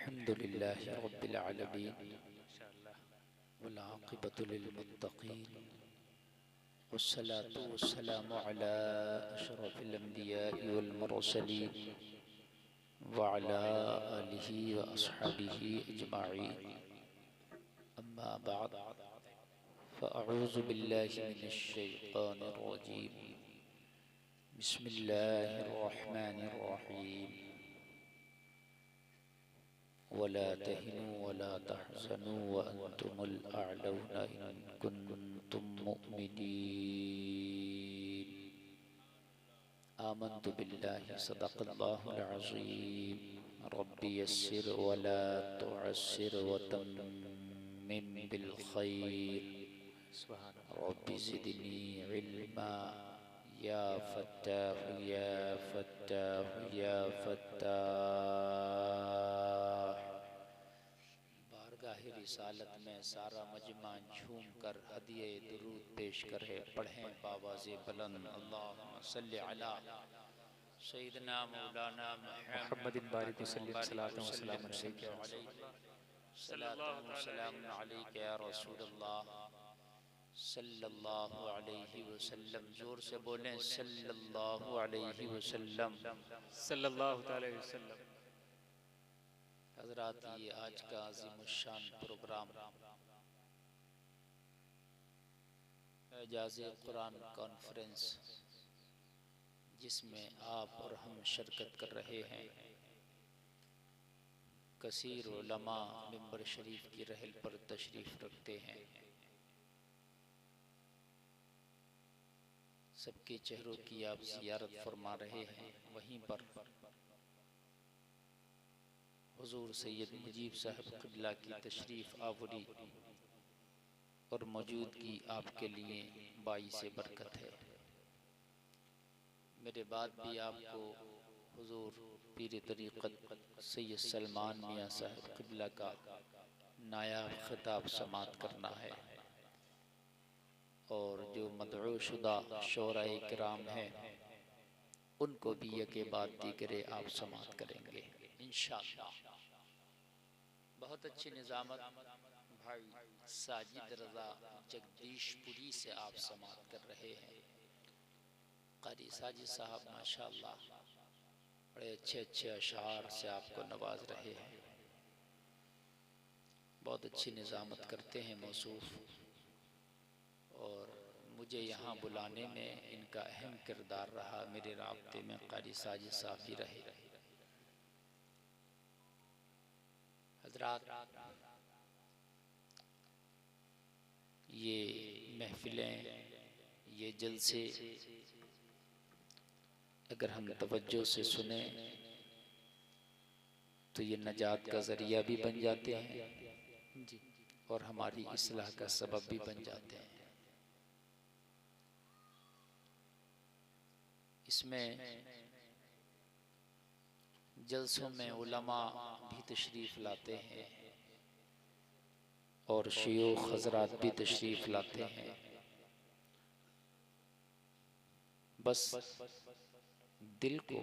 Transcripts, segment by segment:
अल्हम्दुलिल्लाहि रब्बिल आलमीन वल आक़िबतु लिल मुत्तक़ीन वस्सलातु वस्सलामु अला अशरफिल अंबियाइ वल मुरसलीन व अला आलिहि व अस्हाबिहि अजमाईन। अम्मा बाद फ़अऊज़ु बिल्लाहि मिनश शैतानिर रजीम। बिस्मिल्लाहिर रहमानिर रहीम। वला तहिनु वला तहज़नु व अंतुमुल अअलौना इन कुन्तुम मुअ्मिनीन। आमन्तु बिल्लाहि सदक़ल्लाहुल अज़ीम। रब्बि यस्सिर वला तुअस्सिर व तम्मिम बिल खैर। रब्बि ज़िदनी इल्मा या फ़त्ताह या फ़त्ताह या फ़त्ताह। बारगाह रिसालत में सारा मजमा झूम कर हदिये दुरूद पेश करे। पढ़ें बावाज़े बुलंद अल्लाहुम्मा सल्लि अला सय्यिदना मौलाना मुहम्मदिन बारिक वसल्लिम सलातन व सलामन अलैका सलातन व सलामुन अलैका या रसूलल्लाह सल्लल्लाहु अलैहि वसल्लम। जोर से बोलें सल्लल्लाहु अलैहि वसल्लम। सल्लल्लाहु अलैहि वसल्लम। हज़रात, ये आज का अज़ीमुश्शान प्रोग्राम एजाज़े कुरान कॉन्फ्रेंस, जिसमें आप और हम शिरकत कर रहे हैं। कसीर उलमा मिंबर शरीफ की रहल पर तशरीफ़ रखते हैं। सबके चेहरों की आप ज़ियारत फरमा रहे हैं। वहीं पर हुज़ूर सैयद मुजीब साहब क़िबला की तशरीफ़ आवरी और मौजूदगी आपके लिए बाइसे बरकत है। मेरे बाद भी आपको हुज़ूर पीर तरीक़त सैयद सलमान मियाँ साहब क़िबला का नायाब ख़िताब समात करना है और जो मदऊ शुदा शोराए किराम हैं उनको भी यके बाद दीगरे आप समात करेंगे इंशाअल्लाह। बहुत अच्छी निज़ामत भाई साजिद रज़ा जगदीशपुरी से आप समात कर रहे हैं। क़ारी साजिद साहब माशाअल्लाह बड़े अच्छे अच्छे अशार से आपको नवाज रहे हैं। बहुत अच्छी निज़ामत करते हैं मौसूफ़, और मुझे यहाँ बुलाने में इनका अहम किरदार रहा। मेरे राब्ते में क़ारी साजिद साहब ही रहे। हज़रात, ये महफ़िलें, ये जलसे अगर हम तवज्जो से सुने तो ये नजात का ज़रिया भी बन जाते हैं और हमारी इस्लाह का सबब भी बन जाते हैं। इसमें जलसों में उलमा भी तशरीफ़ लाते हैं और शयूख़ हज़रात भी तशरीफ़ लाते हैं। बस दिल को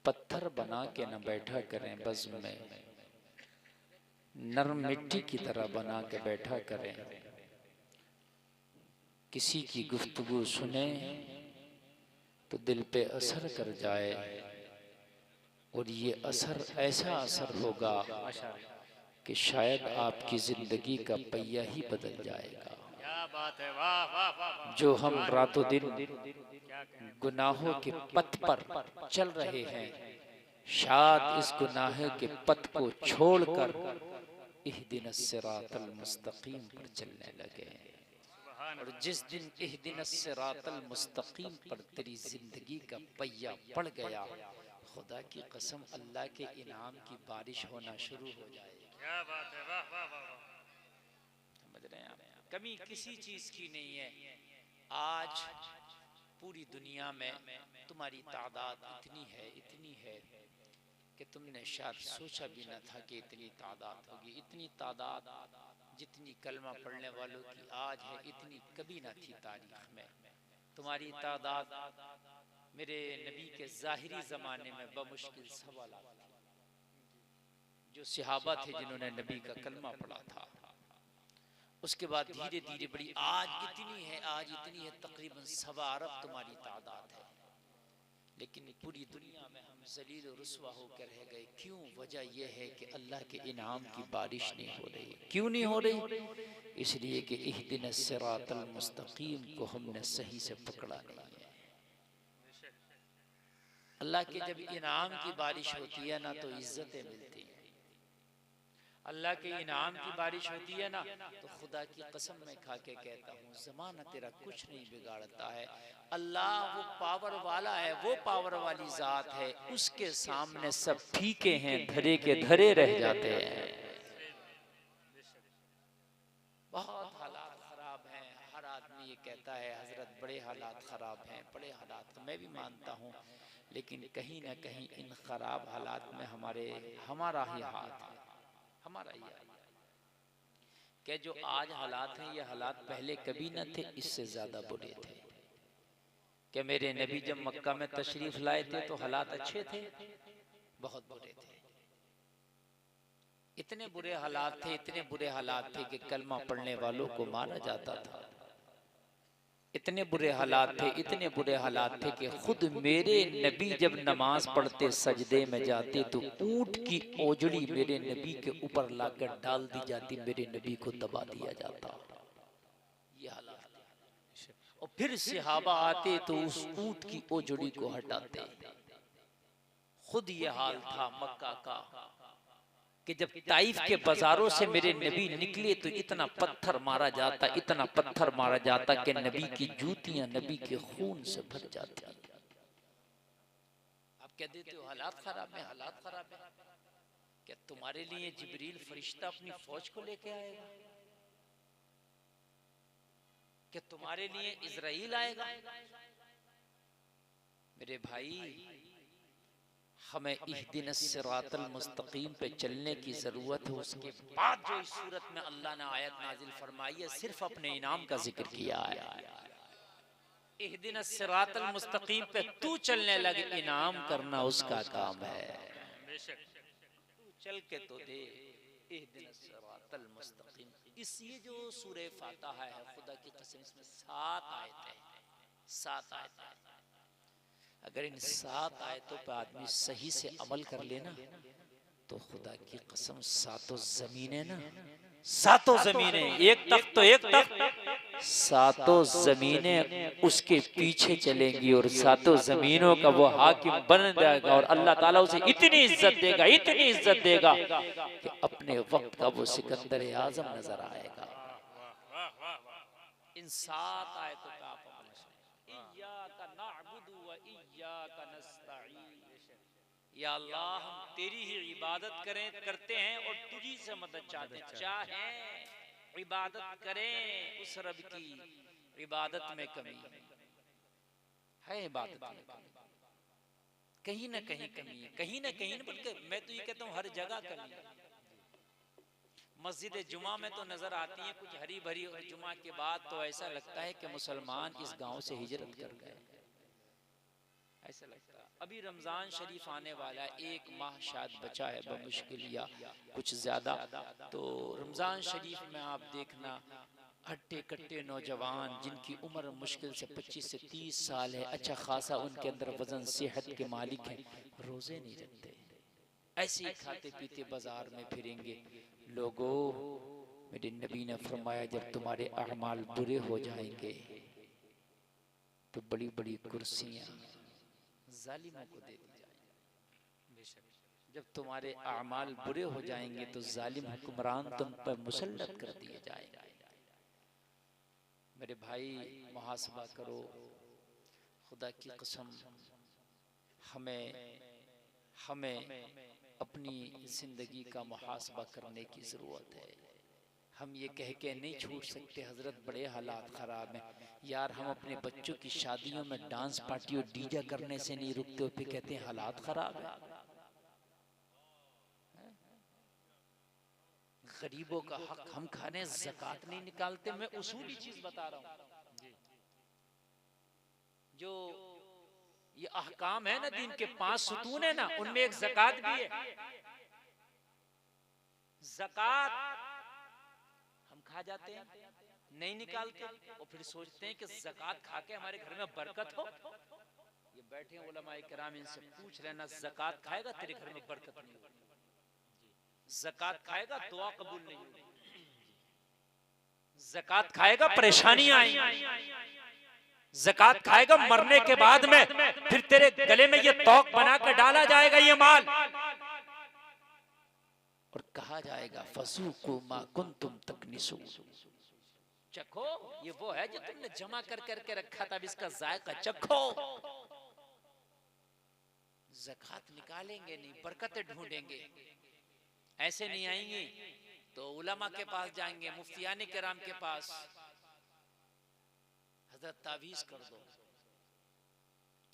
पत्थर बना के न बैठा करें बज़्म में, नरम मिट्टी की तरह बना के बैठा करें। किसी की गुफ्तगू सुने तो दिल पे असर कर जाए, और ये असर ऐसा असर होगा कि शायद आपकी ज़िंदगी का पहिया ही बदल जाएगा। क्या बात है, वाह वाह वाह। जो हम रातों दिन गुनाहों के पथ पर चल रहे हैं, शायद इस गुनाह के पथ को छोड़कर इहदिनस सिरातल मुस्तकीम पर चलने लगे। और जिस दिन इहदिनस सिरातल मुस्तकीम पर तेरी जिंदगी का पहिया पड़ गया, खुदा की कसम अल्लाह के इनाम की बारिश होना शुरू हो जाएगी। क्या बात है, वाह वाह वाह। समझ रहे हैं आप? कमी किसी चीज की नहीं है। आज पूरी दुनिया में तुम्हारी तादाद इतनी है कि तुमने शायद सोचा भी न था कि इतनी तादाद होगी। इतनी तादाद जितनी कलमा पढ़ने वालों की आज है, इतनी कभी न थी तारीख में। तुम्हारी तादाद मेरे नबी के ज़ाहिरी ज़माने में बमुश्किल 1.25 लाख थी। जो सहाबा थे जिन्होंने नबी का कलमा पढ़ा था, उसके बाद धीरे धीरे बड़ी आज इतनी है तकरीबन 1.25 अरब तुम्हारी तादाद है, लेकिन पूरी दुनिया में हम जलील और रुस्वा होकर रह गए। क्यों? वजह यह है कि अल्लाह के इनाम की बारिश नहीं हो रही। क्यों नहीं हो रही? इसलिए कि इहदिनस सिरातल मुस्तकीम को हमने सही से पकड़ा नहीं है। अल्लाह के जब इनाम की बारिश होती है ना तो इज्जतें मिलती हैं। अल्लाह के इनाम की बारिश होती है ना तो खुदा की कसम मैं खा के कहता हूँ ज़माना तेरा कुछ नहीं बिगाड़ता है। अल्लाह वो पावर वाला है, वो पावर वाली जात है, उसके सामने सब फीके हैं, धरे के धरे रह जाते हैं। बहुत हालात खराब हैं। हर आदमी ये कहता है हजरत बड़े हालात खराब हैं, बड़े हालात, तो मैं भी मानता हूँ, लेकिन कहीं ना कहीं इन खराब हालात में हमारा ही हाथ है, हमारा ही हाथ। क्या जो आज हालात हैं ये हालात पहले कभी न थे, इससे ज्यादा बुरे थे। क्या मेरे नबी जब मक्का में तशरीफ लाए थे तो हालात अच्छे थे? बहुत बुरे थे। इतने बुरे हालात थे, इतने बुरे हालात थे कि कलमा पढ़ने वालों को मारा जाता था। इतने बुरे हालात थे, इतने बुरे हालात थे कि खुद मेरे नबी जब नमाज पढ़ते सजदे में जाते तो ऊंट की ओजड़ी मेरे नबी के ऊपर लाकर डाल दी जाती, मेरे नबी को दबा दिया जाता। ये हालात। और फिर सहाबा आते तो उस ऊंट की ओजड़ी को हटाते। खुद ये हाल था मक्का का कि जब ताइफ के बाजारों से मेरे नबी निकले तो इतना पत्थर मारा जाता, इतना पत्थर मारा जाता कि नबी की जूतियां नबी के खून से भर जाती। आप कह देते हो हालात खराब है, हालात खराब है। क्या तुम्हारे लिए जिब्रील फरिश्ता अपनी फौज को लेके आएगा? क्या तुम्हारे लिए इजराइल आएगा? मेरे भाई, हमें इहदिनस सिरातल मुस्तकीम पे चलने की जरूरत है। उसके बाद जो इस सूरत में अल्लाह ने आयत नाजिल फरमाई है, सिर्फ अपने इनाम का जिक्र किया है। इहदिनस सिरातल मुस्तकीम पे तू चलने लगे, इनाम करना उसका काम है। तू चल के तो दे। इहदिनस सिरातल मुस्तकीम, इस ये जो सूरह फातिहा है, खुदा की कसम इसमें 7 आयतें हैं, 7 आयतें। अगर इन 7 आयतों पर आदमी सही से अमल कर लेना तो खुदा की कसम सातों जमीनें ना, सातों जमीनें, एक तख्त तो एक तख्त, सातों जमीनें उसके पीछे चलेंगी और सातों जमीनों का वो हाकिम बन जाएगा। और अल्लाह ताला उसे इतनी इज्जत देगा, इतनी इज्जत देगा कि अपने वक्त का वो सिकंदर आजम नजर आएगा। इन 7 आयतों का आप इय्याका नअबुदु व इय्याका नस्तईन। या अल्लाह, हम तेरी ही इबादत करते हैं और तुझी से मदद चाहते हैं। चाहे इबादत करें उस रब की, इबादत में कमी है, इबादत में कहीं ना कहीं कमी है, कहीं ना कहीं, बल्कि मैं तो ये कहता हूँ हर जगह कमी है। मस्जिद जुमा में तो नजर आती है कुछ हरी भरी, और जुमा के बाद तो ऐसा लगता है कि मुसलमान इस गांव से हिजरत कर गए, ऐसा लगता है। अभी रमजान शरीफ आने वाला, 1 माह शायद बचा है बमुश्किल या कुछ ज्यादा। तो रमजान शरीफ में आप देखना हट्टे कट्टे नौजवान जिनकी उम्र मुश्किल से 25 से 30 साल है, अच्छा खासा उनके अंदर वजन सेहत के मालिक हैं, रोजे नहीं रखते, ऐसे ही खाते पीते बाजार में फिरेंगे। लोगों, मेरे नबी ने फरमाया जब तुम्हारे अमाल बुरे हो जाएंगे तो बड़ी बड़ी कुर्सियां जालिमों को दे दी जाएंगी। जब तुम्हारे अमाल बुरे हो जाएंगे तो जालिम हुक्मरान तुम पर मुसल्लत कर दिए जाएंगे। मेरे भाई, मुहासबा करो, खुदा की कसम हमें अपनी जिंदगी का मुहासबा करने की जरूरत है। हम ये कह के नहीं छूट सकते हजरत बड़े हालात खराब हैं। यार, हम अपने बच्चों की शादियों में डांस पार्टी और डीजे करने से नहीं रुकते, फिर कहते हैं हालात खराब है। गरीबों का हक हम खाने ज़कात नहीं निकालते। मैं उसूली चीज बता रहा हूँ, जो ये अहकाम है ना, दीन के 5 सुतून है ना, उनमें एक ज़कात भी है। ज़कात हम खा जाते हैं, नहीं निकालते और फिर सोचते हैं कि ज़कात खा के हमारे घर में बरकत हो। ये बैठे हैं उलमाए किराम, इनसे पूछ लेना, ज़कात खाएगा तेरे घर में बरकत नहीं होगी, ज़कात खाएगा दुआ कबूल नहीं होगी, ज़कात खाएगा परेशानियां आएंगी, ज़कात खाएगा मरने के बाद में फिर तेरे गले में ये तौक बनाकर डाला जाएगा ये माल, और कहा जाएगा फसूकू मा कुंतुम तकनिसू, चखो ये वो है जो तुमने जमा कर करके रखा था, अब इसका जायका चखो। ज़कात निकालेंगे नहीं, बरकतें ढूंढेंगे, ऐसे नहीं आएंगे तो उलमा के पास जाएंगे, मुफ्तियाने किराम के पास, हजरत तावीज कर दो,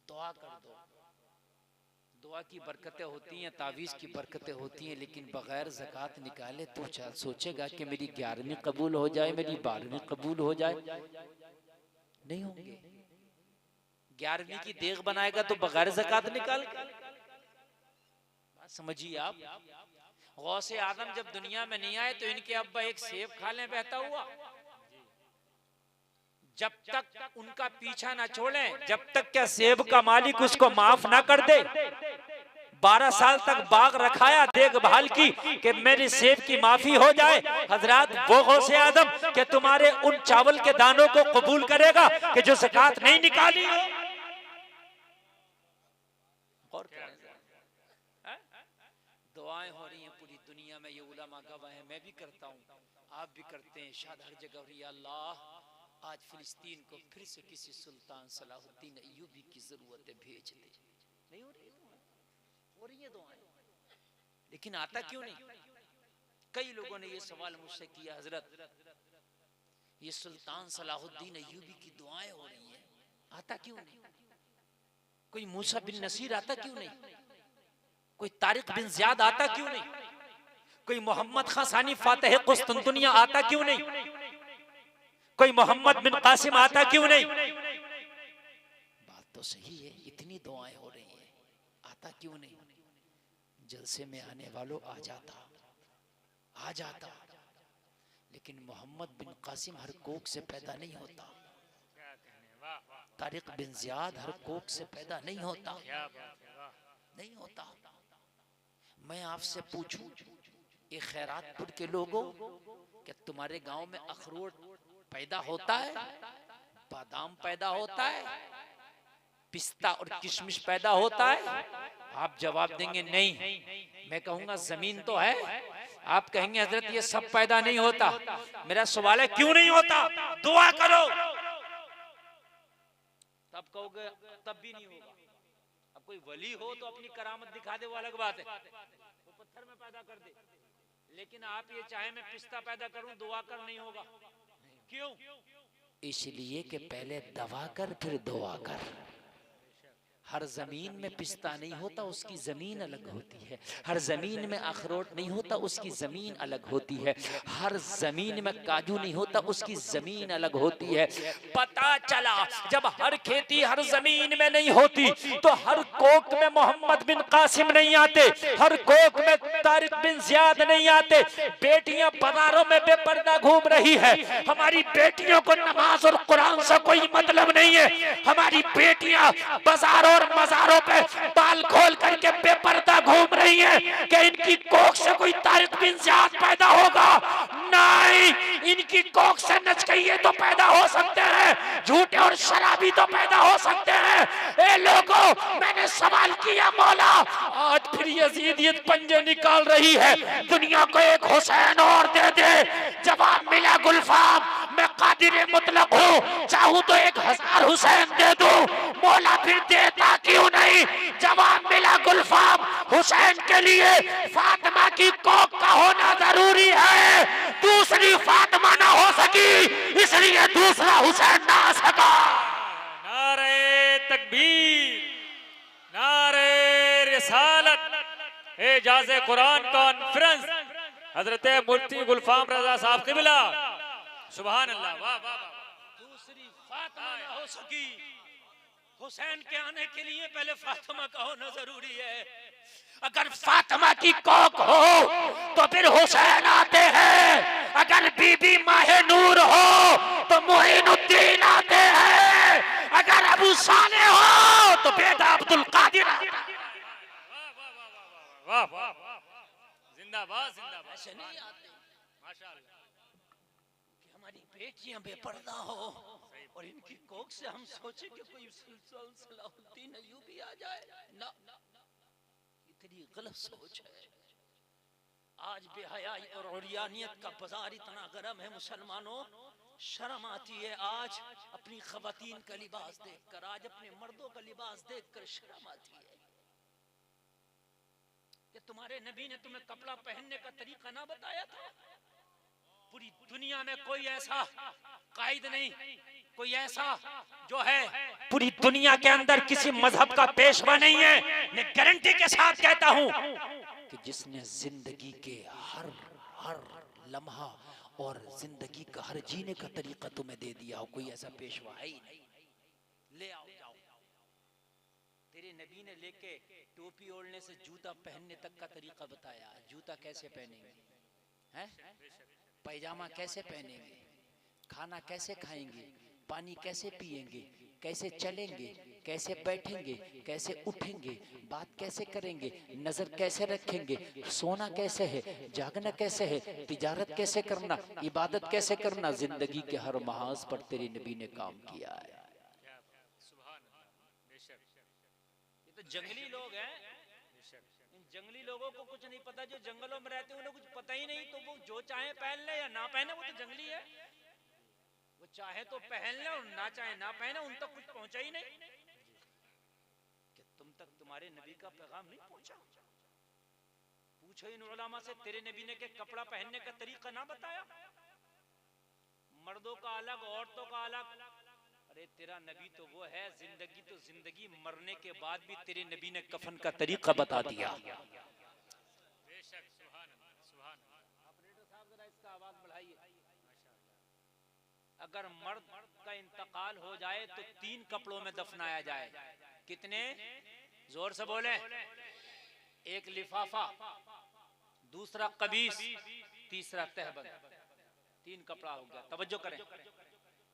दुआ कर दो। दुआ की बरकतें होती हैं, तावीज की बरकतें होती हैं, लेकिन बगैर ज़कात निकाले तो सोचेगा कि मेरी 11वीं कबूल हो जाए, मेरी 12वीं कबूल हो जाए, नहीं होंगे। 11वीं की देग बनाएगा तो बगैर ज़कात निकाल, समझिए आप। गौसे आदम जब दुनिया में नहीं आए तो इनके अब्बा एक सेब खा लें बहता हुआ, जब तक उनका पीछा ना छोड़ें, जब तक क्या सेब का मालिक उसको माफ ना कर दे, 12 साल तक बाग रखाया देखभाल की कि मेरी सेब की माफी हो जाए। हजरात वो गौसे आदम कि तुम्हारे उन चावल के दानों को कबूल करेगा कि जो ज़कात नहीं निकाली हो। और दुआएं हो रही हैं पूरी दुनिया में, ये उलमा गवाह हैं, मैं भी करता हूँ, आप भी करते हैं, शायद हर जगह हो रही है। अल्लाह आज फिलिस्तीन को फिर से किसी सुल्तान सलाहुद्दीन अय्यूबी की जरूरत भेज दे। नहीं हो रही, हो रही है दुआएं, लेकिन आता क्यों नहीं? कई लोगों ने ये सवाल मुझसे किया, हजरत ये सुल्तान सलाहुद्दीन अय्यूबी की दुआएं हो रही हैं, आता क्यों नहीं? कोई मूसा बिन नसीर आता क्यों नहीं? कोई तारिक बिन ज़ियाद आता क्यों नहीं? कोई मोहम्मद खां सानी फातिह कुस्तुनतुनिया आता क्यों नहीं? कोई मोहम्मद बिन कासिम आता क्यों नहीं? बात तो सही है, इतनी दुआएं हो रही हैं, आता क्यों नहीं? जलसे में आने वालों आ जाता, लेकिन मोहम्मद बिन कासिम हर कोक से पैदा नहीं होता, तारिक बिन ज़ियाद हर कोक से पैदा नहीं होता, नहीं होता। मैं आपसे पूछूं, ये खैरातपुर के लोगों, क्या तुम्हारे गांव में अखरोट पैदा होता है, बादाम पैदा होता है, पिस्ता और किशमिश पैदा होता है? आप जवाब देंगे नहीं। मैं कहूंगा जमीन तो है, आप कहेंगे हजरत ये सब पैदा नहीं होता। मेरा सवाल है क्यों नहीं होता? दुआ करो, तब कहोगे तब भी नहीं होगा। अब कोई वली हो तो अपनी करामत दिखा दे, वो अलग बात है, वो पत्थर में पैदा कर दे, लेकिन आप ये चाहे मैं पिस्ता पैदा करूं, दुआ कर नहीं होगा। क्यों? इसलिए कि पहले दवा कर फिर दुआ कर। हर जमीन में पिस्ता नहीं होता, उसकी जमीन अलग होती है। हर जमीन में अखरोट नहीं होता, उसकी जमीन अलग होती है। हर जमीन में काजू नहीं होता, उसकी जमीन अलग होती है। पता चला जब हर खेती हर जमीन में नहीं होती तो हर कोक में मोहम्मद बिन कासिम नहीं आते, हर कोक में तारिक बिन ज़ियाद नहीं आते। बेटियां बाजारों में बेपर्दा घूम रही है, हमारी बेटियों को नमाज और कुरान से कोई मतलब नहीं है। हमारी बेटियां बाजारों और मज़ारों पे बाल खोल करके बेपर्दा घूम रही है कि इनकी कोख से कोई तारिक बिन ज़ियाद पैदा होगा। नहीं, इनकी कोख से नचकइये तो पैदा हो सकते हैं, झूठे और शराबी तो पैदा हो सकते हैं। ए लोगों, मैंने सवाल किया, मौला आज फिर यजीदियत पंजे निकाल रही है, दुनिया को एक हुसैन और दे दे। जवाब मिला गुलफाम, मैं कादिर मुतलक हूँ, चाहूँ तो 1000 हुसैन दे दूं। मौला फिर देता क्यों नहीं? जवाब मिला गुलफाम, हुसैन के लिए फातिमा की कोख का होना जरूरी है। दूसरी फातिमा ना हो सकी, इसलिए दूसरा हुसैन ना आ सका। नारे तकबीर, नारे रिसालत, एजाज़े कुरान कॉन्फ्रेंस, हजरत मुफ्ती गुलफाम रजा साहब क़िबला, सुभान अल्लाह, वाह वाह वाह। दूसरी फातिमा ना हो सकी, हुसैन के आने के लिए पहले फातिमा का होना जरूरी है। अगर फातिमा की कोख हो तो फिर हुसैन आ जिंदाबाद जिंदाबाद। ऐसे नहीं आते माशाअल्लाह। कि हमारी बेटियां बेपर्दा हो और इनकी कोख से हम सोचे कि कोई सुल्तान सलाहुद्दीन अय्यूबी आ जाए ना, इतनी गलत सोच है। आज बेहयाई और औरियानियत का बाजार इतना गर्म है मुसलमानों, शर्म आती है आज अपनी खवातीन का लिबास देखकर, आज अपने मर्दों का लिबास देखकर शर्म आती है कि तुम्हारे नबी ने तुम्हें कपड़ा पहनने का तरीका ना बताया था। पूरी दुनिया में कोई ऐसा कायद नहीं, कोई ऐसा जो है पूरी दुनिया के अंदर किसी मजहब का पेशवा नहीं है। मैं गारंटी के साथ कहता हूं कि जिसने जिंदगी के हर हर लम्हा और जिंदगी का हर जीने का तरीका तुम्हें दे दिया हो, कोई ऐसा पेशवा है ही नहीं। ले आओ जाओ। तेरे नबी ने लेके टोपी ओढ़ने से जूता पहनने तक का तरीका बताया। जूता कैसे पहनेंगे हैं, पैजामा कैसे पहनेंगे, खाना कैसे खाएंगे, पानी कैसे पिएंगे, कैसे चलेंगे, कैसे बैठेंगे, कैसे उठेंगे, बात कैसे करेंगे, नजर कैसे रखेंगे, सोना कैसे है, जागना कैसे है, तिजारत कैसे करना, इबादत कैसे करना, जिंदगी के हर महाज पर तेरे नबी ने काम किया है। ये तो जंगली लोग हैं, इन जंगली लोगों को कुछ नहीं पता, जो जंगलों में रहते हैं उन्हें कुछ पता ही नहीं, तो वो जो चाहे पहन ले या ना पहने, वो तो जंगली है। वो चाहे तो पहन ले और ना चाहे ना पहने, उन तक कुछ पहुंचा ही नहीं। कि तुम तक तुम्हारे नबी का पैगाम नहीं पहुंचा? पूछो इन उलमा से, तेरे नबी ने के कपड़ा पहनने का तरीका ना बताया? मर्दों का अलग, औरतों का अलग। अरे तेरा नबी तो वो है, जिंदगी तो जिंदगी, मरने के बाद भी तेरे नबी ने कफन का तरीका बता दिया। बेशक, सुभान अल्लाह, सुभान अल्लाह। ऑपरेटर साहब जरा इसका आवाज बढ़ाइए। अगर मर्द का इंतकाल हो जाए तो 3 कपड़ों में दफनाया जाए। कितने? जोर से बोले। एक लिफाफा, दूसरा कमीज, तीसरा तहबंद। 3 कपड़ा हो गया। तवज्जो करें,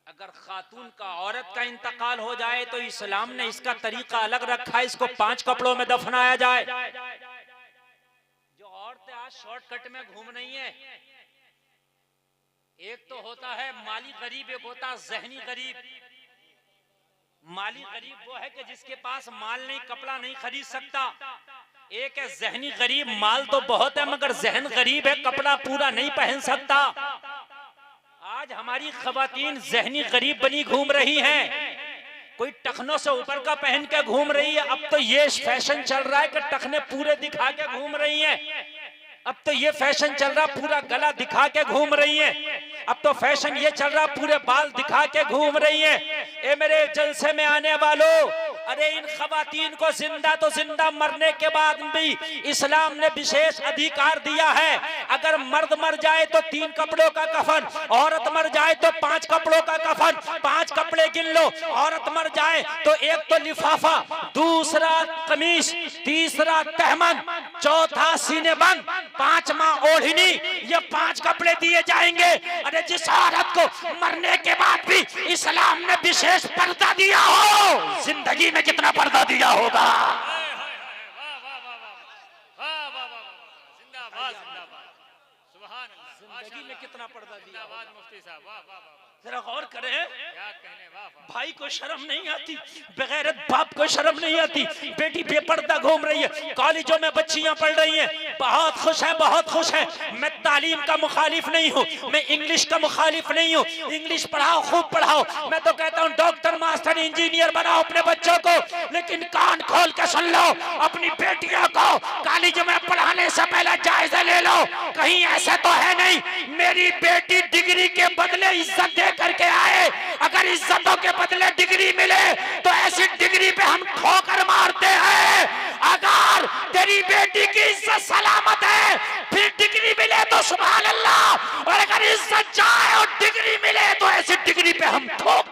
अगर खातून का, औरत का इंतकाल हो जाए तो इस्लाम ने इसका तरीका अलग रखा है, इसको 5 कपड़ों में दफनाया जाए। जो औरतें आज शॉर्टकट में घूम रही हैं, एक तो होता है माली गरीब, एक होता है जहनी गरीब। माली गरीब वो है कि जिसके पास माल नहीं, कपड़ा नहीं खरीद सकता। एक है जहनी गरीब, माल तो बहुत है मगर जहन गरीब है, कपड़ा पूरा नहीं पहन सकता। आज हमारी खवातीन जहनी गरीब बनी घूम रही हैं, कोई टखनों से ऊपर का पहन के घूम रही है। अब तो ये फैशन चल रहा है कि टखने पूरे दिखा के घूम रही हैं। अब तो ये फैशन चल रहा पूरा गला दिखा के घूम रही है। अब तो फैशन ये चल रहा पूरे बाल दिखा के घूम रही है। ए मेरे जलसे में आने वालों, अरे इन खवातीन को जिंदा तो जिंदा, मरने के बाद भी इस्लाम ने विशेष अधिकार दिया है। अगर मर्द मर जाए तो 3 कपड़ों का कफन, औरत मर जाए तो 5 कपड़ों का कफन। 5 कपड़े गिन लो। औरत मर जाए तो एक तो लिफाफा, दूसरा कमीज, तीसरा तहमन, चौथा सीने बंद, 5वां ओढ़नी। ये 5 कपड़े दिए जाएंगे। अरे जिस औरत को मरने के बाद भी इस्लाम ने विशेष पर्दा दिया हो, जिंदगी में कितना पर्दा दिया होगा। जिंदगी में कितना पर्दा दिया। मुफ्ती साहब, वाह वाह वाह। जरा गौर करें, क्या कहने, वाह वाह। भाई को शर्म नहीं आती, बगैरत बाप को शर्म नहीं आती। बेटी बेपर्दा घूम रही है, कॉलेजों में बच्चियां पढ़ रही हैं, बहुत खुश है, बहुत खुश है। मैं तालीम का मुखालिफ नहीं हूँ, मैं इंग्लिश का मुखालिफ नहीं हूँ। इंग्लिश पढ़ाओ, खूब पढ़ाओ। मैं तो कहता हूँ डॉक्टर, मास्टर, इंजीनियर बनाओ अपने बच्चों को, लेकिन कान खोल के सुन लो, अपनी बेटियों को कॉलेज में पढ़ाने से पहले जायजा ले लो। कहीं ऐसे तो है नहीं मेरी बेटी डिग्री के बदले इज्जत दे करके आए। अगर इज्जतों के बदले डिग्री मिले तो ऐसी डिग्री पे हम ठोकर मारते हैं। अगर तेरी बेटी की इज्जत सलामत है फिर डिग्री मिले तो सुभान अल्लाह, और अगर इज्जत जाए और डिग्री मिले तो ऐसी डिग्री पे हम ठोक।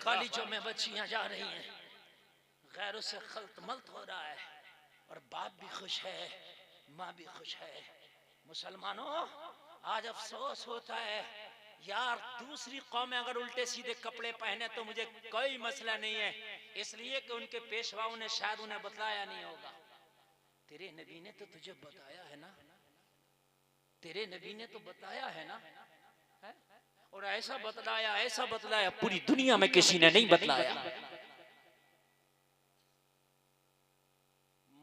कॉलेजों में बच्चियां जा रही हैं, गैरों से खल्त मल्त हो रहा है, और बाप भी खुश है, माँ भी खुश है। मुसलमानों, आज अफसोस होता है यार, दूसरी कौमें अगर उल्टे सीधे कपड़े पहने तो मुझे कोई मसला नहीं है। इसलिए कि उनके पेशवाओं ने शायद उन्हें बतलाया नहीं होगा। तेरे नबी ने तो तुझे बताया है ना, तेरे नबी ने तो बताया है ना, है? और ऐसा बतलाया पूरी दुनिया में किसी ने नहीं बतलाया।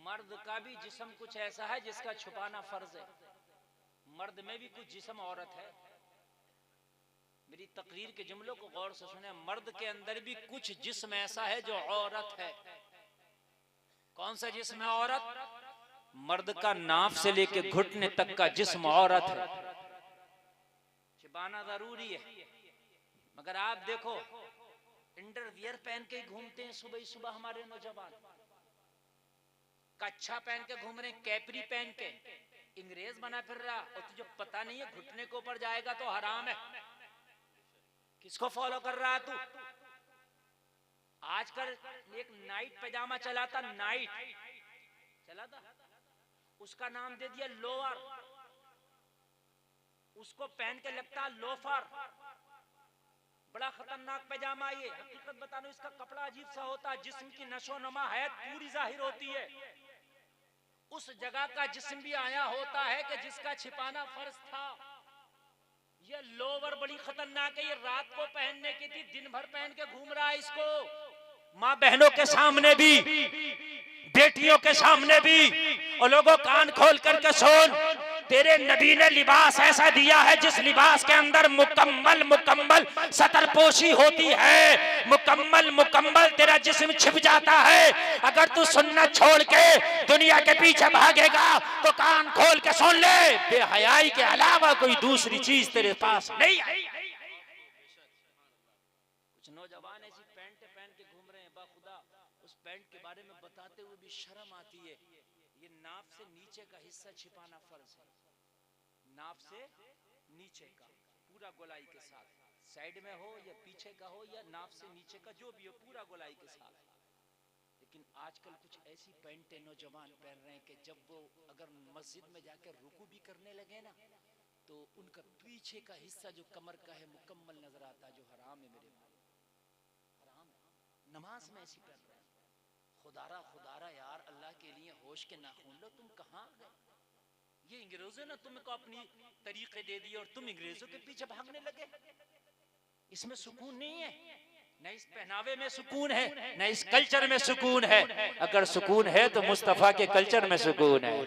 मर्द का भी जिस्म कुछ ऐसा है जिसका छुपाना फर्ज है। मर्द में भी कुछ जिस्म औरत है। मेरी तकरीर के जुमलों को गौर से सुने। मर्द के अंदर भी कुछ जिस्म ऐसा है जो औरत है। कौन सा जिस्म है औरत? मर्द का नाफ से लेके घुटने तक का जिस्म औरत है। छिपाना जरूरी है। मगर आप देखो अंडरवियर पहन के घूमते हैं सुबह ही सुबह हमारे नौजवान, कच्छा पहन के घूम रहे हैं, कैपरी पहन के, अंग्रेज बना फिर रहा, और तुझे पता नहीं है घुटने के ऊपर जाएगा तो हराम है। किसको फॉलो कर रहा है तू? आजकल एक नाइट पैजामा चला था, नाइट चला था, उसका नाम दे दिया लोअर। उसको पहन के लगता लोफर। बड़ा खतरनाक पैजामा ये। हकीकत बताना, इसका कपड़ा अजीब सा होता है, जिस्म की नशो नमा है पूरी जाहिर होती है। उस जगह का जिस्म भी आया होता है कि जिसका छिपाना फर्ज था। ये लोवर बड़ी खतरनाक है। ये रात को पहनने की थी, दिन भर पहन के घूम रहा है इसको। माँ बहनों के सामने भी, बेटियों के सामने भी। और लोगों कान खोल करके सुन, तेरे नबी ने लिबास ऐसा दिया है जिस लिबास के अंदर मुकम्मल सतरपोशी होती है। मुकम्मल तेरा जिस्म छिप जाता है। अगर तू सुन्नत छोड़ के दुनिया के पीछे भागेगा तो कान खोल के सुन ले, बेहयाई के अलावा कोई दूसरी चीज तेरे पास नहीं है। कुछ नौजवान ऐसी पैंट पहन के घूम रहे हैं, बाखुदा उस पैंट के बारे में बताते हुए भी शर्म आती है। ये नाफ से नीचे का हिस्सा छिपाना फर्ज है। नाफ से नीचे का पूरा गोलाई के साथ, साइड में हो या पीछे का हो या नाफ से नीचे का जो भी हो, पूरा गोलाई के साथ। लेकिन आजकल कुछ ऐसी पैंटें नौजवान पहन रहे हैं कि जब वो अगर मस्जिद में जाकर रुकू भी करने लगे ना, तो उनका पीछे का हिस्सा जो कमर का है मुकम्मल नजर आता है, जो हराम है मेरे भाई, हराम है। नमाज में ऐसी पहन रहे हैं। खुदारा यार, अल्लाह के लिए होश के नाखून लो। तुम कहाँ गए? ये अंग्रेजों ने तुमको अपनी तरीके दे दिए और तुम अंग्रेजों के पीछे भागने लगे। इसमें सुकून नहीं है, न इस पहनावे में सुकून है, न इस कल्चर में सुकून है। अगर सुकून है तो मुस्तफा के कल्चर में सुकून है।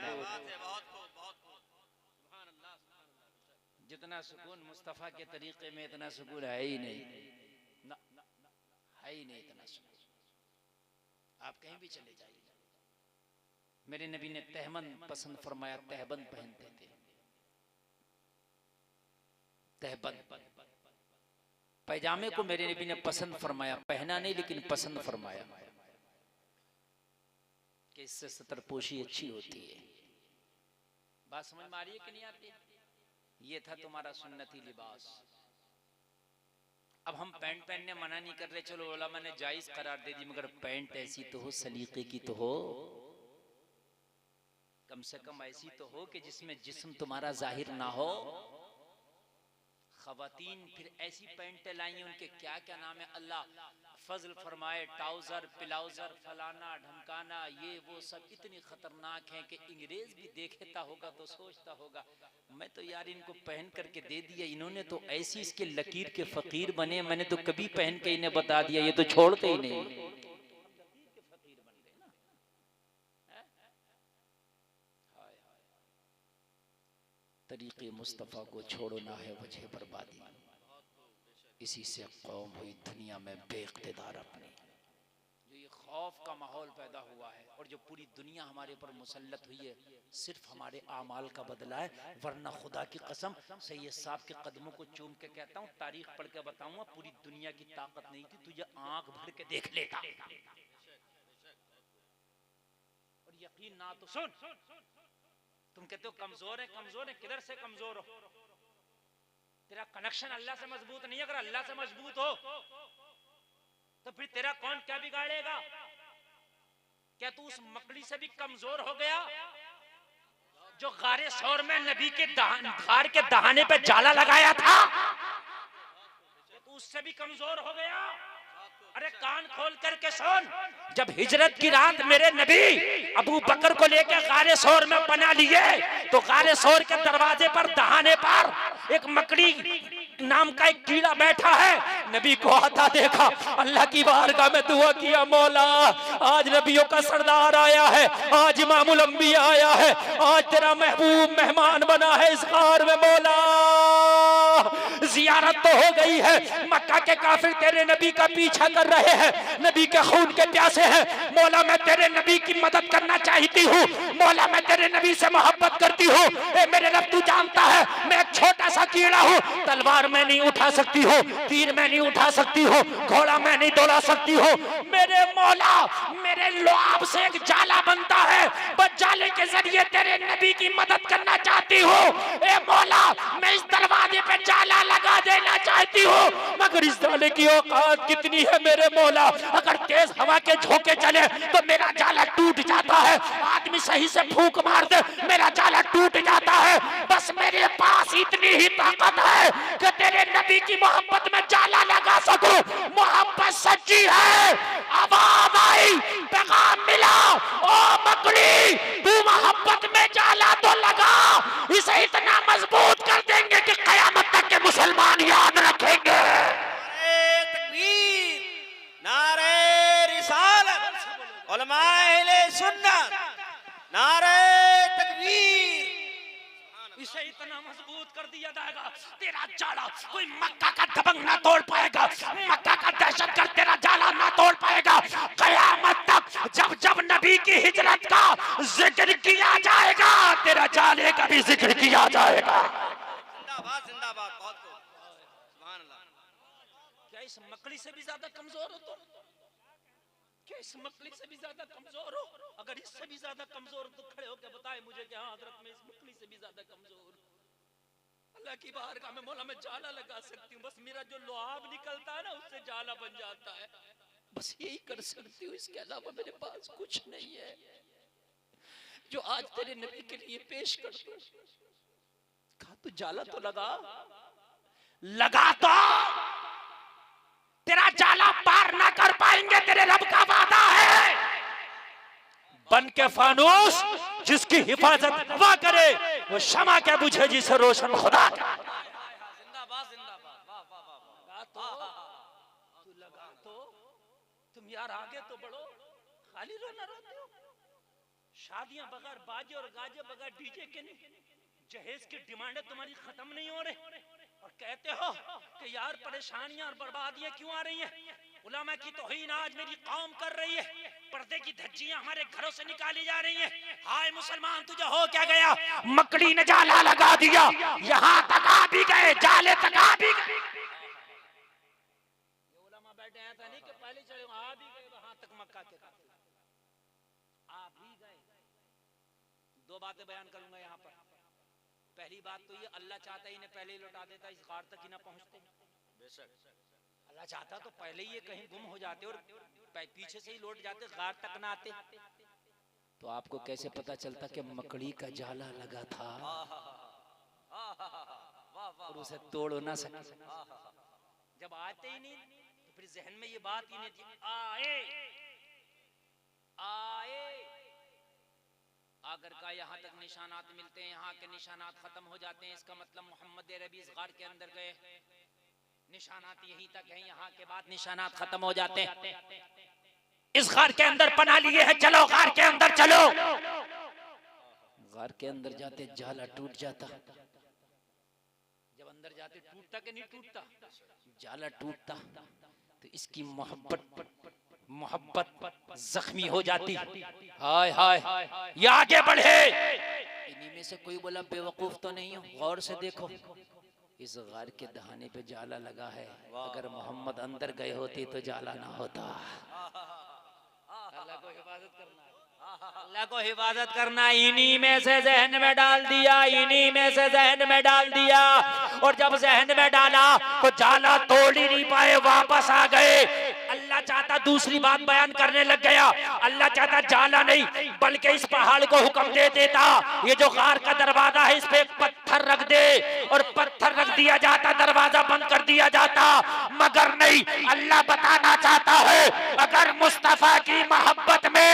जितना सुकून मुस्तफा के तरीके में, इतना सुकून है ही नहीं, है ही नहीं इतना सुकून। आप कहीं भी चले जाइए, मेरे नबी ने तहबंद पसंद फरमाया। तहबंद पहनते थे, तहबंद पैजामे को मेरे नबी ने पसंद फरमाया, पहना नहीं लेकिन पसंद फरमाया कि इससे सतरपोशी अच्छी होती है। बात समझ में आ रही है कि नहीं आती? ये था तुम्हारा सुन्नती लिबास। अब हम पैंट पहनने मना नहीं कर रहे, चलो उलमा ने जायज करार दे दी, मगर पैंट ऐसी तो हो, सलीके की तो हो, कम से कम ऐसी तो हो कि जिसमें जिस्म तुम्हारा जाहिर ना हो। खवातीन फिर ऐसी पैंटें लाई, उनके क्या क्या नाम है, अल्लाह फजल फरमाए, ट्राउजर, प्लाउजर, फलाना ढमकाना, ये वो सब इतनी खतरनाक हैं कि अंग्रेज भी देखता होगा तो सोचता होगा मैं तो यार इनको पहन करके दे दिया, इन्होंने तो ऐसी इसके लकीर के फकीर बने, मैंने तो कभी पहन के इन्हें बता दिया, ये तो छोड़ते ही नहीं। तरीके मुस्तफ़ा को छोड़ना है वजह बर्बादी। इसी से कौम हुई दुनिया में बेइख्तिदार अपनी। जो ये खौफ का माहौल पैदा हुआ है और जो पूरी दुनिया हमारे ऊपर मुसल्लत हुई है, सिर्फ हमारे आमाल का बदला है। वरना खुदा की कसम सैयद साहब के कदमों को चूम के कहता हूँ, तारीख पढ़ के बताऊंगा, पूरी दुनिया की ताकत नहीं थी, तुझे आंख भर के देख लेता। और यकीन ना तो सुन, तुम कहते हो कमजोर है, किधर से कमजोर हो? तेरा कनेक्शन अल्लाह से मजबूत नहीं है। अगर अल्लाह से मजबूत हो तो फिर तेरा कौन क्या बिगाड़ेगा? क्या तू उस मकड़ी से भी कमजोर हो गया जो गारे शौर में नबी के धार के दहाने पे जाला लगाया था? क्या तू उससे भी कमजोर हो गया? अरे कान खोल करके सुन, जब हिजरत की रात मेरे नबी अबू बकर को लेकर गारे सौर में पना लिए तो गारे सौर के दरवाजे पर दहाने पर एक मकड़ी नाम का एक कीड़ा बैठा है। नबी को आता देखा, अल्लाह की बारगाह में दुआ किया, मौला आज नबियों का सरदार आया है, आज इमामुल अंबिया आया है, आज तेरा महबूब मेहमान बना है इस गार में, मौला जियारत तो हो गई है, मक्का के काफिर तेरे नबी का पीछा कर रहे हैं, नबी के खून के प्यासे हैं, मौला मैं तेरे नबी की मदद करना चाहती हूँ, मौला मैं तेरे नबी से मोहब्बत करती हूँ। ए मेरे रब तू जानता है मैं एक छोटा सा कीड़ा हूँ, तलवार मैं नहीं उठा सकती हूँ, तीर मैं नहीं उठा सकती हूँ, घोड़ा मैं नहीं दौड़ा सकती हूँ, मेरे मौला मेरे लुआब से एक जाला बनता है, बस जाले के जरिए तेरे नबी की मदद करना चाहती हूँ। ए मौला मैं इस दरवाजे पे जाला लगा देना चाहती हूँ, मगर इस जाले की औकात कितनी है मेरे मौला, अगर तेज हवा के झोंके चले तो मेरा जाला टूट जाता है, आदमी सही से फूंक मार दे मेरा जाला टूट जाता है, बस मेरे पास इतनी ही ताकत है कि तेरे नबी की मोहब्बत में जाला लगा सकूं। मोहब्बत सच्ची है, आवाज आई, पैगाम मिला, ओ मकड़ी तू मोहब्बत में जाला तो लगा, इसे इतना मजबूत कर देंगे कि कयामत तक के मुसलमान याद रखेंगे। नारे तकबीर, नारे रिसालत, उलमाए अहले सुन्नत, नारे तकबीर, इसे इतना मजबूत कर दिया जाएगा तेरा जाला कोई मक्का का दबंग ना तोड़ पाएगा, मक्का का दहशतगर्द तेरा जाला ना तोड़ पाएगा। कयामत तक जब जब नबी की हिजरत का जिक्र किया जाएगा तेरा जाले का भी जिक्र किया जाएगा। जिंदाबाद जिंदाबाद, बहुत खूब, सुभान अल्लाह। क्या इस मकड़ी से भी ज्यादा कमजोर हो तुम? क्या इस मकड़ी से भी ज्यादा कमजोर हो? अगर इससे भी ज्यादा कमजोर हो तो खड़े होकर बताए मुझे कि हाँ हजरत मैं इस मकड़ी से भी ज्यादा कमजोर हूं। अल्लाह की बारगाह में मौला मैं जाला लगा सकती हूँ, बस मेरा जो लुआब निकलता है ना उससे जाला बन जाता है, बस यही कर सकती हूँ, इसके अलावा मेरे पास कुछ नहीं है जो आज तेरे नबी के लिए पेश कर दूं। कहा तू जाला तो लगा तो तेरा जाला पार ना कर पाएंगे, तेरे रब का वादा है। बन के फानूस जिसकी हिफाजत हवा करे वो शमा क्या बुझे जिसे रोशन खुदा का। जिंदाबाद जिंदाबाद, वाह वाह वाह वाह। तू लगा तो तुम यार आगे तो बढ़ो, खाली रोना रोते हो। शादियां बगैर बाजे और गाजे बगैर डीजे के नहीं, जहेज की डिमांडें तुम्हारी खत्म नहीं हो रही और कहते हो कि यार परेशानियां और बर्बादियां क्यों आ रही हैं। उलमा की तौहीन आज मेरी कौम कर रही है, पर्दे की धज्जियां हमारे घरों से निकाली जा रही हैं। हाय मुसलमान तुझे हो क्या गया, मकड़ी ने जाला लगा दिया, यहाँ तक आ भी गए, जाले तक आ भी गए। ये उलमा बैठे हैं था नहीं कि पहले चले आ भी गए वहां तक, मक्का के आ भी गए। दो बातें बयान करूंगा यहाँ पर। पहली बात तो ये, अल्लाह चाहता ही इन्हें पहले ही लौटा देता, इस गार तक ही ना पहुंचते। बेशक अल्लाह चाहता तो पहले ही ये कहीं गुम हो जाते और पीछे से ही लौट जाते, गार तक ना आते। तो आपको कैसे पता चलता कि मकड़ी का जाला लगा था और उसे तोड़ ना सके? जब आते ही नहीं तो फिर जहन में ये बात ही नहीं थी। आए आगर का यहाँ तक निशानात मिलते हैं, यहाँ के निशानात खत्म हो जाते हैं, इसका मतलब मोहम्मद रबी इस गार के अंदर गए, निशानात यहीं तक हैं, यहाँ के बाद निशानात खत्म हो जाते हैं। इस गार के अंदर पना लिए है, चलो गार के अंदर चलो। गार के अंदर जाते जाला टूट जाता, जब अंदर जाते टूटता कि नहीं टूटता? जाला टूटता तो इसकी मोहब्बत जख्मी हो जाती। हाय हाय ये आगे बढ़े। इन्हीं में से कोई बोला बेवकूफ तो नहीं हो, गौर से देखो इस गार के दहाने पे जाला लगा है, अगर मोहम्मद अंदर गए होते तो जाला ना होता। अल्लाह को हिफाजत करना, अल्लाह को हिफाजत करना। इन्हीं में से जहन में डाल दिया, इन्हीं में से जहन में डाल दिया, और जब जहन में डाला तो जाला तोड़ ही नहीं पाए, वापस आ गए। अल्लाह चाहता दूसरी बात बयान करने लग गया, अल्लाह चाहता जाला नहीं बल्कि इस पहाड़ को हुक्म दे देता, ये जो गार का दरवाजा है इस पे एक पत्थर रख दे, और पत्थर रख दिया जाता, दरवाजा बंद कर दिया जाता। मगर नहीं, अल्लाह बताना चाहता है अगर मुस्तफा की मोहब्बत में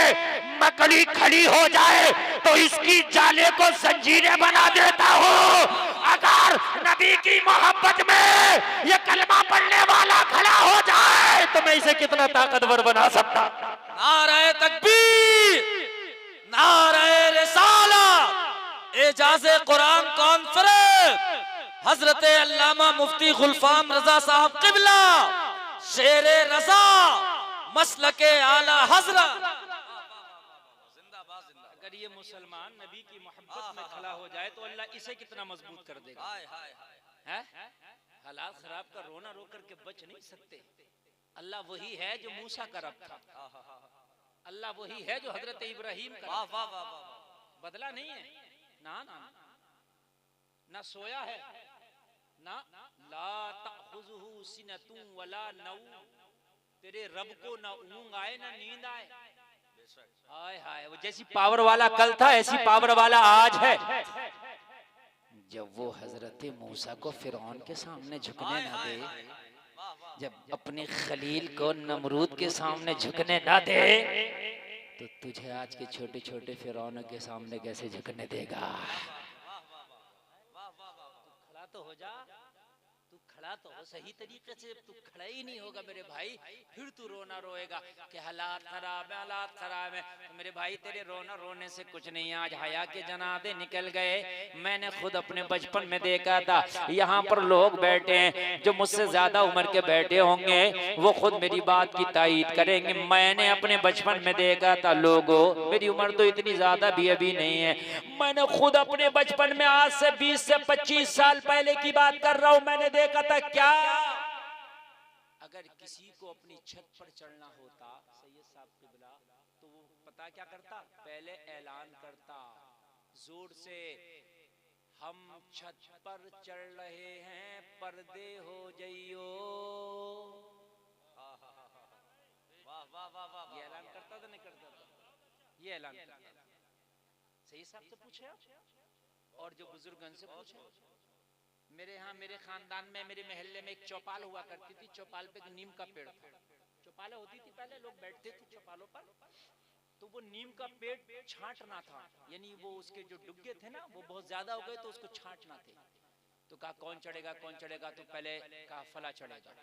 मकड़ी खड़ी हो जाए तो इसकी जाले को जंजीरें बना देता हूँ। अगर नबी की मोहब्बत में ये कलमा पढ़ने वाला खड़ा हो जाए तो मैं इसे कितना ताकतवर बना सकता। नारे तकबीर, नारे रिसाला, एजाज़े कुरान कॉन्फ्रेंस, हजरत अल्लामा मुफ्ती गुलफाम रजा साहब किबला, शेरे रजा, मसलके आला हजरत। अगर ये मुसलमान नबी की मोहब्बत में खड़ा हो जाए तो अल्लाह इसे कितना मजबूत कर देगा। है? हालात खराब का रोना रो करके बच नहीं सकते। अल्लाह वही है जो मूसा का रब था, अल्लाह वही है जो हजरत इब्राहिम का रब था। बदला नहीं है ना, ना ना सोया है ना, ला तअखुज़ुहु सिनतुन वला नौम, तेरे रब को ना ऊंग आए ना नींद आए। हाय हाय, वो जैसी पावर वाला कल था ऐसी पावर वाला आज है। जब वो हजरत मूसा को फिरौन के सामने झुकने ना दे, जब अपने खलील को नमरूद के सामने झुकने ना दे, तो तुझे आज के छोटे छोटे फिरौनों के सामने कैसे झुकने देगा। खड़ा तो हो जा, तू खड़ा तो हो सही तरीके से। तू खड़ा ही नहीं होगा मेरे भाई, फिर तू रोना रोएगा कि हालात खराब है, हालात खराब है। तो मेरे भाई तेरे रोना रोने से कुछ नहीं, आज हया के जनादे निकल गए। मैंने खुद अपने बचपन में देखा था, यहाँ पर लोग बैठे हैं जो मुझसे ज्यादा उम्र के बैठे होंगे, वो खुद मेरी बात की तायीद करेंगे। मैंने अपने बचपन में देखा था, लोगों मेरी उम्र तो इतनी ज्यादा भी अभी नहीं है, मैंने खुद अपने बचपन में आज से 20 से 25 साल पहले की बात कर रहा हूँ, मैंने देखा था क्या अगर किसी को अपनी छत पर चढ़ना होता सैयद साहब किबला, तो वो पता क्या करता, पहले ऐलान करता जोर से, हम छत पर चढ़ रहे हैं, पर्दे हो जाइयो। ये ऐलान करता था नहीं करता था, ये ऐलान करता था। सैयद साहब से पूछे और जो बुजुर्गन से पूछे। मेरे यहाँ मेरे खानदान में मेरे मोहल्ले में एक चौपाल हुआ करती थी, चौपाल पे एक नीम का पेड़ था। चौपालें होती थी पहले, लोग बैठते थे चौपालों पर, तो वो नीम का पेड़ छांटना था, यानी वो उसके जो डुग्गे थे ना वो बहुत ज्यादा हो गए तो उसको छांटना थे। तो कहा कौन चढ़ेगा कौन चढ़ेगा, तो पहले कहा फला चढ़ेगा।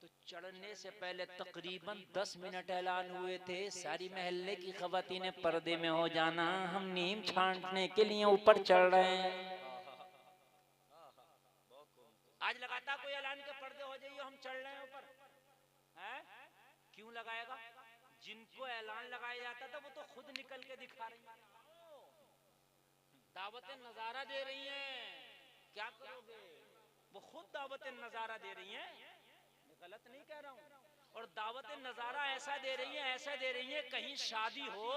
तो चढ़ने से पहले तकरीबन 10 मिनट ऐलान हुए थे, सारी मोहल्ले की खवातीनें पर्दे में हो जाना, हम नीम छांटने के लिए ऊपर चढ़ रहे हैं। आज लगाता कोई ऐलान के पर्दे हो जाइए हम चढ़ रहे हैं ऊपर, हैं? क्यों लगाएगा? जिनको ऐलान लगाया जाता था वो तो खुद निकल के दिखा रही हैं, दावतें नजारा दे रही हैं। क्या करोगे? वो खुद दावतें नजारा दे रही हैं, मैं गलत नहीं कह रहा हूँ। और दावतें नजारा ऐसा दे रही है, ऐसा दे रही है, कहीं शादी हो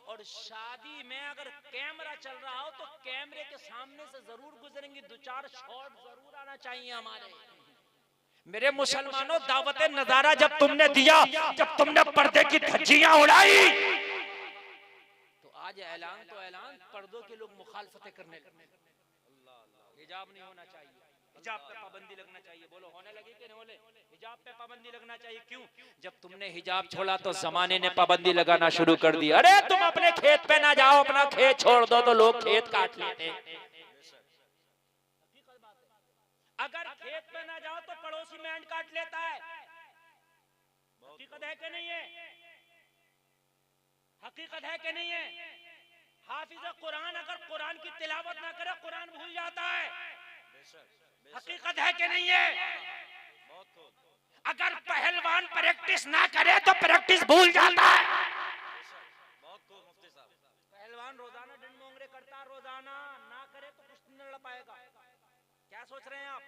और शादी में अगर कैमरा चल रहा हो तो कैमरे के सामने से जरूर गुजरेंगे, 2-4 शॉट जरूर आना चाहिए हमारे। मेरे मुसलमानों, दावतें नजारा जब तुमने दिया, जब तुमने पर्दे की धज्जियां उड़ाई, तो आज ऐलान तो ऐलान, पर्दों के लोग मुखालफतें करने लगे। हिजाब नहीं होना चाहिए, हिजाब पे पाबंदी लगना चाहिए। बोलो होने लगी कि नहीं? बोले हिजाब पे पाबंदी लगना चाहिए। क्यों? जब तुमने हिजाब छोड़ा तो जमाने ने पाबंदी लगाना शुरू कर दी। अरे तुम अपने खेत पे ना जाओ, अपना खेत छोड़ दो, तो लोग खेत काट लेते। अगर खेत पे ना जाओ तो पड़ोसी मैंड काट लेता है। हकीकत है कि नहीं है? हकीकत है कि नहीं है? हाफिज कुरान अगर कुरान की तिलावत ना करे, कुरान भूल जाता है। हकीकत है कि नहीं है? अगर पहलवान प्रैक्टिस ना करे तो प्रैक्टिस भूल जाता है। पहलवान रोजाना डंड मोंगरे करता, रोजाना ना करे तो कुछ नहीं लड़ पाएगा। क्या सोच रहे हैं आप?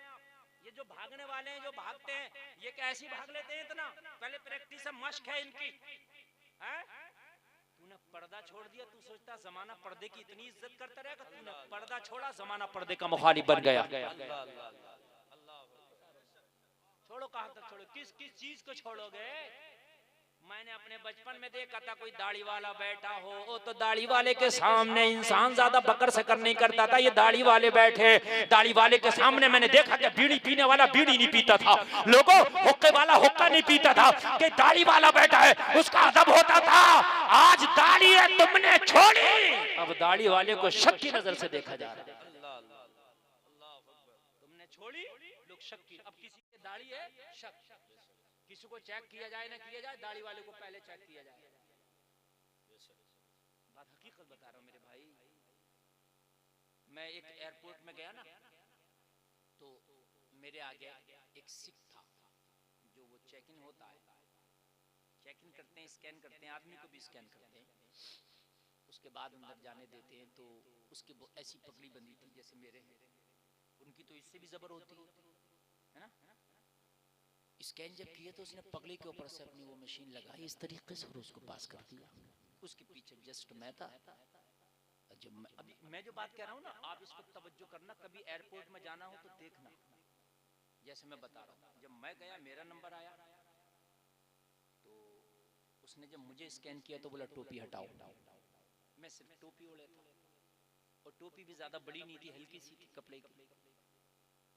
ये जो भागने वाले हैं, जो भागते हैं, ये क्या ऐसी भाग लेते हैं इतना? पहले प्रैक्टिस है, मश्क है इनकी। तूने पर्दा छोड़ दिया, तू सोचता जमाना पर्दे की इतनी इज्जत करता रहेगा। तूने पर्दा छोड़ा, जमाना पर्दे का मुखालिफ बन गया। छोड़ो, कहां तक छोड़ो? किस किस चीज को छोड़ोगे? मैंने अपने बचपन में देखा था कोई दाढ़ी वाला बैठा हो, वो तो दाढ़ी वाले के सामने इंसान ज्यादा बकर सकर नहीं करता था। ये दाढ़ी वाले बैठे, दाढ़ी वाले के सामने मैंने देखा कि बीड़ी पीने वाला बीड़ी नहीं पीता था, लोगों हुक्के वाला हुक्का नहीं पीता था, कि दाढ़ी वाला बैठा है उसका अदब होता था। आज दाढ़ी है तुमने छोड़ी, अब दाढ़ी वाले को शक की नजर से देखा जा रहा है। तुमने छोड़ी, लोग शक की, अब किसी की दाढ़ी है शक, किसी को चेक किया जाए ना किया जाए, दाढ़ी वाले को पहले चेक किया जाए। बात हकीकत बता रहा हूं मेरे भाई। मैं एक एयरपोर्ट में गया ना, तो मेरे आगे एक सिख था, जो वो चेक इन होता है, चेक इन करते हैं, स्कैन करते हैं, आदमी को भी स्कैन करते हैं, उसके बाद अंदर जाने देते हैं। तो उसकी ऐसी पगड़ी बंधी थी जैसे मेरे हैं, उनकी तो इससे भी जबर होती है ना। स्कैन जब किया तो उसने पगड़ी के ऊपर से अपनी वो मशीन लगाई इस तरीके से और उसको पास कर दिया। उसके पीछे जस्ट मैं था। जब मैं जो बात कह रहा हूँ ना, आप इसको तवज्जो करना, कभी एयरपोर्ट में जाना हो तो देखना, जैसे मैं बता रहा हूँ। जब मैं गया, मेरा नंबर आया, तो उसने जब मुझे स्कैन किया तो बोला टोपी हटाओ। मैं सिर्फ टोपी ओढ़े था, और टोपी भी ज्यादा बड़ी नहीं थी, हल्की सी थी कपड़े की।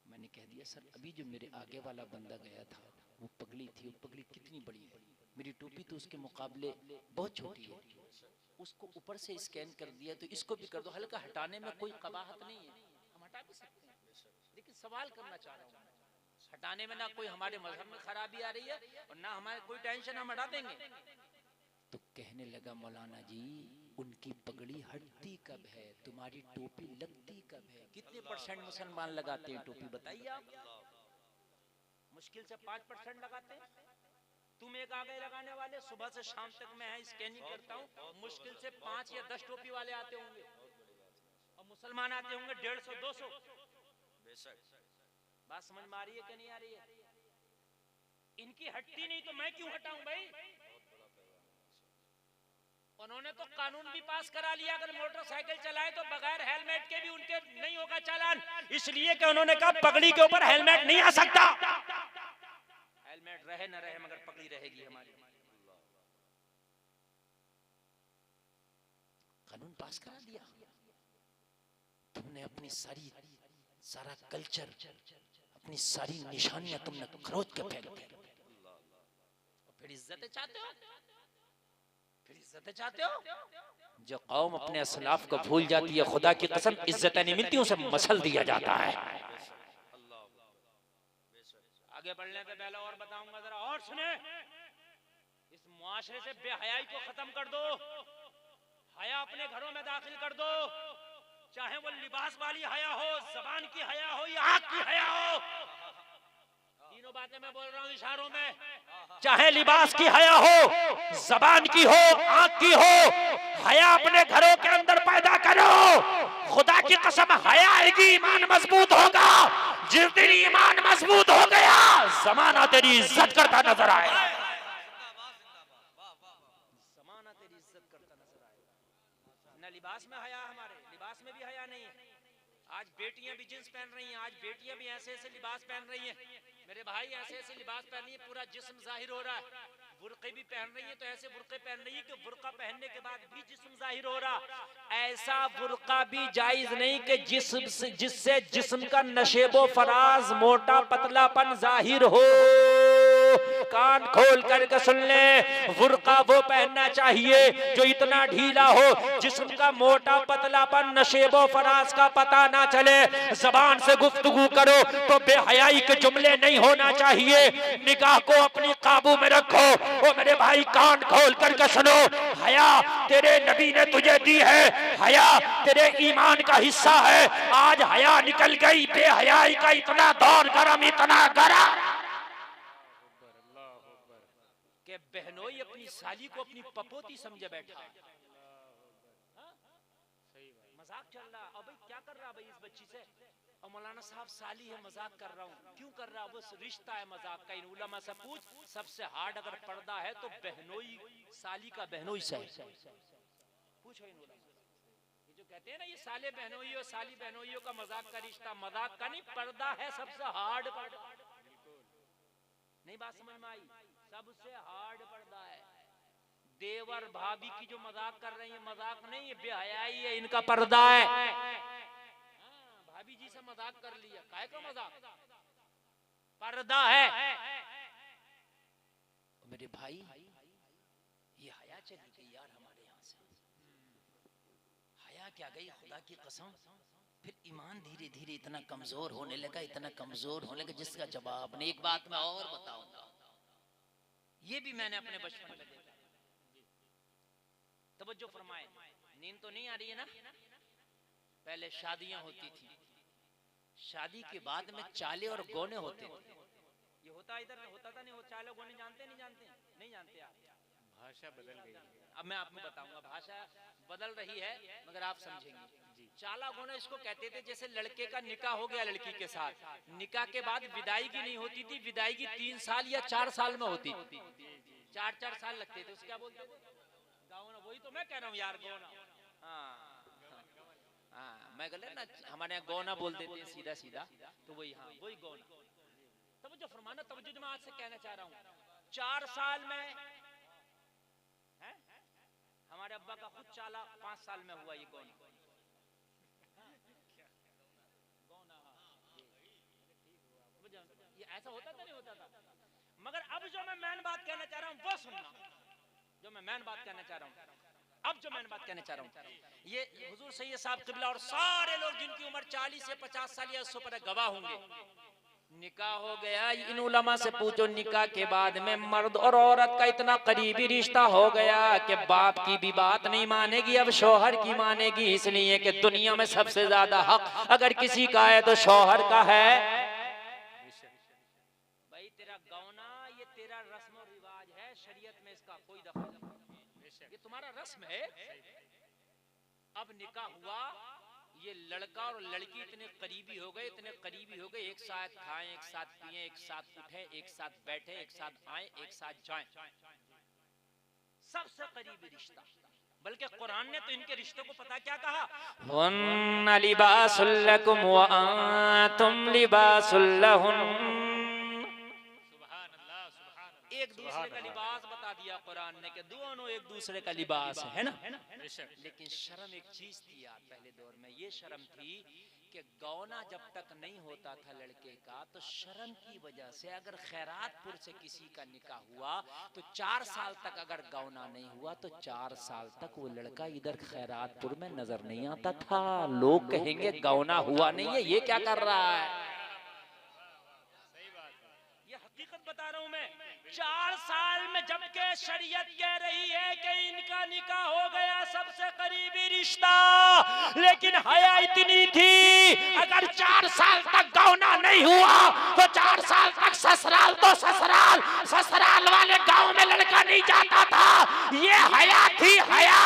मैंने कह दिया सर, अभी जो मेरे आगे वाला बंदा गया था वो पगड़ी थी, वो पगड़ी कितनी बड़ी है, मेरी टोपी तो उसके मुकाबले बहुत छोटी है, उसको ऊपर से स्कैन कर दिया तो इसको भी कर दो। हल्का हटाने में कोई कबाहत नहीं है, हम हटा भी सकते हैं, लेकिन सवाल करना चाह रहा हूँ, हटाने में ना कोई हमारे मजहब में खराबी आ रही है और ना हमारे कोई टेंशन, हम हटा देंगे। तो कहने लगा मौलाना जी, उनकी पगड़ी हटती कब है, तुम्हारी टोपी लगती कब है? कितने परसेंट मुसलमान लगाते हैं टोपी, बताइए आप? मुश्किल से 5% लगाते हैं। तुम एक आगे लगाने वाले, सुबह से शाम तक मैं स्कैनिंग करता हूँ, मुश्किल से 5 या 10 टोपी वाले आते होंगे, और मुसलमान आते होंगे 150-200। बात समझ में आ रही है कि नहीं आ रही है? इनकी हटती नहीं तो मैं क्यों हटाऊं भाई? उन्होंने तो कानून भी पास करा लिया, अगर मोटरसाइकिल चलाए तो बगैर हेलमेट के भी उनके नहीं होगा चालान, इसलिए कि उन्होंने कहा पगड़ी के ऊपर हेलमेट नहीं आ सकता। हेलमेट रहे न रहे मगर पगड़ी रहेगी हमारी। कानून पास करा दिया, तुमने अपनी सारा कल्चर, अपनी सारी निशानियां तुमने खरोच के फेंक दी। फिर इज्जतें चाहते हो, फिर इज्जतें चाहते हो? जो कौम अपने असलाफ को भूल जाती है, खुदा की कसम इज्जतें नहीं मिलती, उसे मसल दिया जाता है। आगे बढ़ने पे पहले और बताऊंगा, जरा और सुने। इस मुआशरे से बेहयाई को खत्म कर दो, हया अपने घरों में दाखिल कर दो, चाहे वो लिबास वाली हया हो, जबान की हया हो या आंख की हया हो। तीनों बातें मैं बोल रहा हूँ इशारों में, चाहे लिबास की हया हो, जबान की हो, आंख की हो, हया अपने घरों के अंदर पैदा करो। खुदा की कसम हया आएगी, ईमान मजबूत होगा। जिस दिन ईमान मजबूत हो गया, जमाना तेरी इज्जत करता नजर आए, जमाना तेरी इज्जत करता नजर आए। न लिबास में हया, हमारे लिबास में भी हया नहीं है। आज बेटियां भी जींस पहन रही हैं, आज बेटियां भी ऐसे ऐसे लिबास पहन रही हैं, मेरे भाई ऐसे ऐसे लिबास पहन रही है, पूरा जिस्म जाहिर हो रहा है। बुर्के भी पहन रही है तो ऐसे बुर्के पहन रही है कि बुर्का पहनने के बाद भी जिस्म जाहिर हो रहा। ऐसा बुर्का भी जायज नहीं कि जिससे जिस्म का नशेबो फराज, मोटा पतलापन जाहिर हो। कान खोल करके सुन ले, बुर्का वो पहनना चाहिए जो इतना ढीला हो, जिस्म का मोटा पतलापन, नशेबो फराज का पता ना चले। जबान से गुफ्तगू करो तो बेहयाई के जुमले नहीं होना चाहिए। निगाह को अपनी काबू में रखो। ओ मेरे भाई, कान खोल करके सुनो, हया तेरे नबी ने तुझे दी है, हया तेरे ईमान का हिस्सा है। आज हया निकल गई, बेहयाई का इतना दौर गरम, इतना गरम कि बहनोई अपनी साली को अपनी पपोती समझे बैठा। मजाक चल रहा, अब भाई क्या कर रहा भाई इस बच्ची से? और मौलाना साहब साली है, मजाक कर रहा हूँ। क्यों कर रहा? वो रिश्ता है मजाक का। इन उलमा से पूछ, सबसे हार्ड अगर पर्दा है तो बहनोई, साली का बहनोई से पूछो इन उलमा। ये जो कहते हैं ना ये साले बहनोई और साली बहनोइयों का मजाक का रिश्ता, मजाक का नहीं, पर्दा है सबसे हार्ड पर्दा। नहीं बात समझ में आई? सबसे हार्ड पर्दा है। देवर भाभी की जो मजाक कर रही है, मजाक नहीं, ये बेहयाई है, इनका पर्दा है। भाभी जी से मजाक कर लिया, काहे का मजाक, पर्दा है। मेरे भाई ये हया चली गई यार हमारे यहाँ से, हया क्या गई खुदा की कसम। फिर ईमान धीरे धीरे इतना कमजोर होने लगा, इतना कमजोर होने लगा जिसका जवाब नहीं। एक बात मैं और बताऊंगा, ये भी मैंने अपने बचपन में देखा। तवज्जो फरमाए, नींद तो नहीं आ रही है ना। पहले शादियां होती थी, शादी के बाद में चाले और गोने होते थे। ये होता इधर होता था नहीं, वो चाले गोने जानते नहीं जानते नहीं जानते आप। भाषा बदल गई है। अब मैं आपको बताऊंगा, भाषा बदल रही है मगर आप समझेंगे। चाला गोना इसको कहते थे, जैसे लड़के का निकाह हो गया लड़की के साथ, निकाह के बाद विदाईगी नहीं होती थी, विदाईगी 3 साल या 4 साल में होती थी, 4 साल लगते थे। उसको क्या बोलते थे? गौना। वही तो मैं कह रहा हूँ यार, गौना। हाँ मैं गलत ना, हमारे यहाँ गौना बोल देते हैं सीधा सीधा, तो वही, हाँ वही गौना। तवज्जो फरमाना, तवज्जो जो मैं आज से कहना चाह रहा हूँ, 4 साल में है? हमारे अब्बा का खुद चाला 5 साल में हुआ ये गौना। ये ऐसा होता था नहीं होता था। मगर अब जो मैं मेन बात कहना चाह रहा हूँ वो सुनना, जो मैं मेन बात कहना चाह रहा हूँ, अब जो मैं बात कहना चाह रहा हूँ, ये हुजूर सैयद साहब किबला और सारे लोग जिनकी उम्र 40 से 50 साल या उससे ऊपर गवाह होंगे। निकाह हो गया, इन उलमा से पूछो, निकाह के बाद में मर्द और औरत का इतना करीबी रिश्ता हो गया कि बाप की भी बात नहीं मानेगी, अब शौहर की मानेगी। इसलिए कि दुनिया में सबसे ज्यादा हक अगर किसी का है तो शौहर का है। भाई तेरा गौना ये तेरा रस्म और रिवाज है, शरीयत में इसका कोई दखल नहीं, ये तुम्हारा रस्म है। अब निकाह हुआ, ये लड़का और लड़की इतने करीबी हो गए, इतने करीबी हो गए, एक साथ खाएं, एक साथ पिएं, एक साथ उठें, एक साथ बैठे, एक साथ आए, एक साथ जाएं, सबसे करीबी रिश्ता। बल्कि कुरान ने तो इनके रिश्ते को पता क्या कहा, हुन्ना लिबासुल लकुम व अंतुम लिबासुल लहुन। एक दूसरे का लिबास बता दिया कुरान ने कि दोनों एक दूसरे का लिबास है ना। लेकिन शर्म एक चीज थी यार पहले दौर में, ये शर्म थी कि गौना जब तक नहीं होता था लड़के का, तो शर्म की वजह से अगर खैरातपुर से किसी का निकाह हुआ तो 4 साल तक अगर गौना नहीं हुआ तो 4 साल तक वो लड़का इधर खैरातपुर में नजर नहीं आता था। लोग कहेंगे गौना हुआ नहीं है, ये क्या कर रहा है। ये हकीकत बता रहा हूं मैं। 4 साल में जबकि शरीयत कह रही है कि इनका निकाह हो गया, सबसे करीबी रिश्ता, लेकिन हया इतनी थी अगर 4 साल तक गौना नहीं हुआ तो 4 साल तक ससुराल तो ससुराल, ससुराल वाले गांव में लड़का नहीं जाता था। ये हया थी, हया।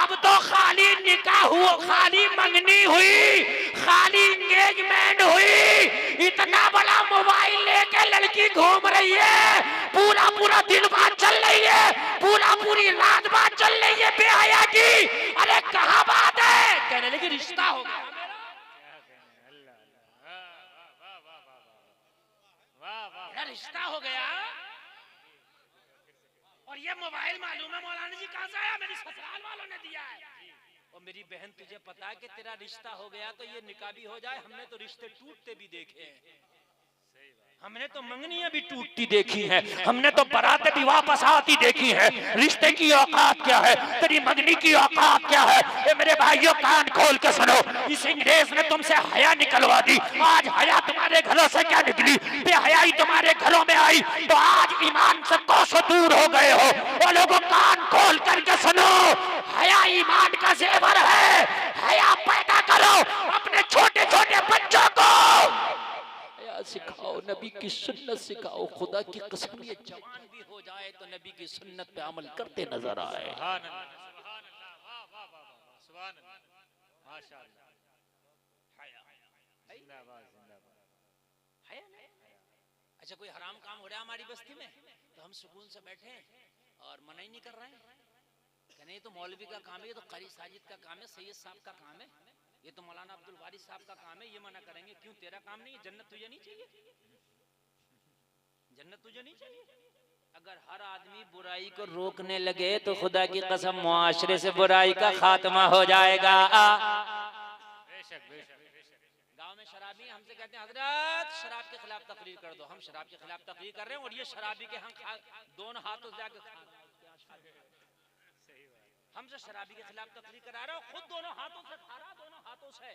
अब तो खाली निकाह हुआ, खाली मंगनी हुई, खाली एंगेजमेंट हुई, इतना बड़ा मोबाइल लेके लड़की घूम रही है, पूरा पूरा दिन बात चल रही है, पूरी रात बात चल रही है बेहया की। अरे कहाँ बात है, कहने लगी रिश्ता हो गया। मेरा रिश्ता हो गया। और ये मोबाइल मालूम है मौलाना जी कहाँ से आया, मेरी ससुराल वालों ने दिया है। और मेरी बहन तुझे पता है कि तेरा रिश्ता हो गया तो ये निकाह भी हो जाए। हमने तो रिश्ते टूटते भी देखे हैं, हमने तो मंगनियां भी टूटती देखी हैं, हमने तो बारातें भी वापस आती देखी हैं। रिश्ते की औकात क्या है, तेरी मंगनी की औकात क्या है। ये मेरे भाइयों कान खोल के सुनो, इस अंग्रेज ने तुमसे हया निकलवा दी, आज हया तुम्हारे घरों से क्या निकली, बेहयाई तुम्हारे घरों में आई तो आज ईमान से कोसों दूर हो गए हो। वो लोगों कान खोल करके सुनो, हया ईमान का जेवर है। हया पैदा करो अपने छोटे छोटे बच्चों को, सिखाओ, नबी की सुन्नत सिखाओ। खुदा की कसम ये जवान भी हो जाए तो नबी की सुन्नत पे अमल करते नजर आए। अच्छा कोई हराम काम हो रहा है हमारी बस्ती में तो हम सुकून से बैठे और मना ही नहीं कर रहे हैं, कहने तो मौलवी का काम है, ये तो कारी साजिद का काम है, सैयद साहब का काम है, ये तो मौलाना अब्दुल वारिस साहब का काम है, ये मना करेंगे। क्यों, तेरा काम नहीं है? जन्नत तुझे नहीं चाहिए? जन्नत तुझे नहीं चाहिए? अगर हर आदमी बुराई को रोकने लगे तो खुदा की कसम मुआशरे से बुराई का खात्मा हो जाएगा। बेशक बेशक बेशक। गांव में शराबी हमसे कहते हैं हजरत शराब के खिलाफ तकरीर कर दो। हम शराब के खिलाफ तकरीर कर रहे हैं और ये शराबी के यहाँ दोनों हाथों से जाके हमसे शराबी के खिलाफ तकरीर करा रहे हो, खुद दोनों हाथों से खा रहा, दोनों हाथों से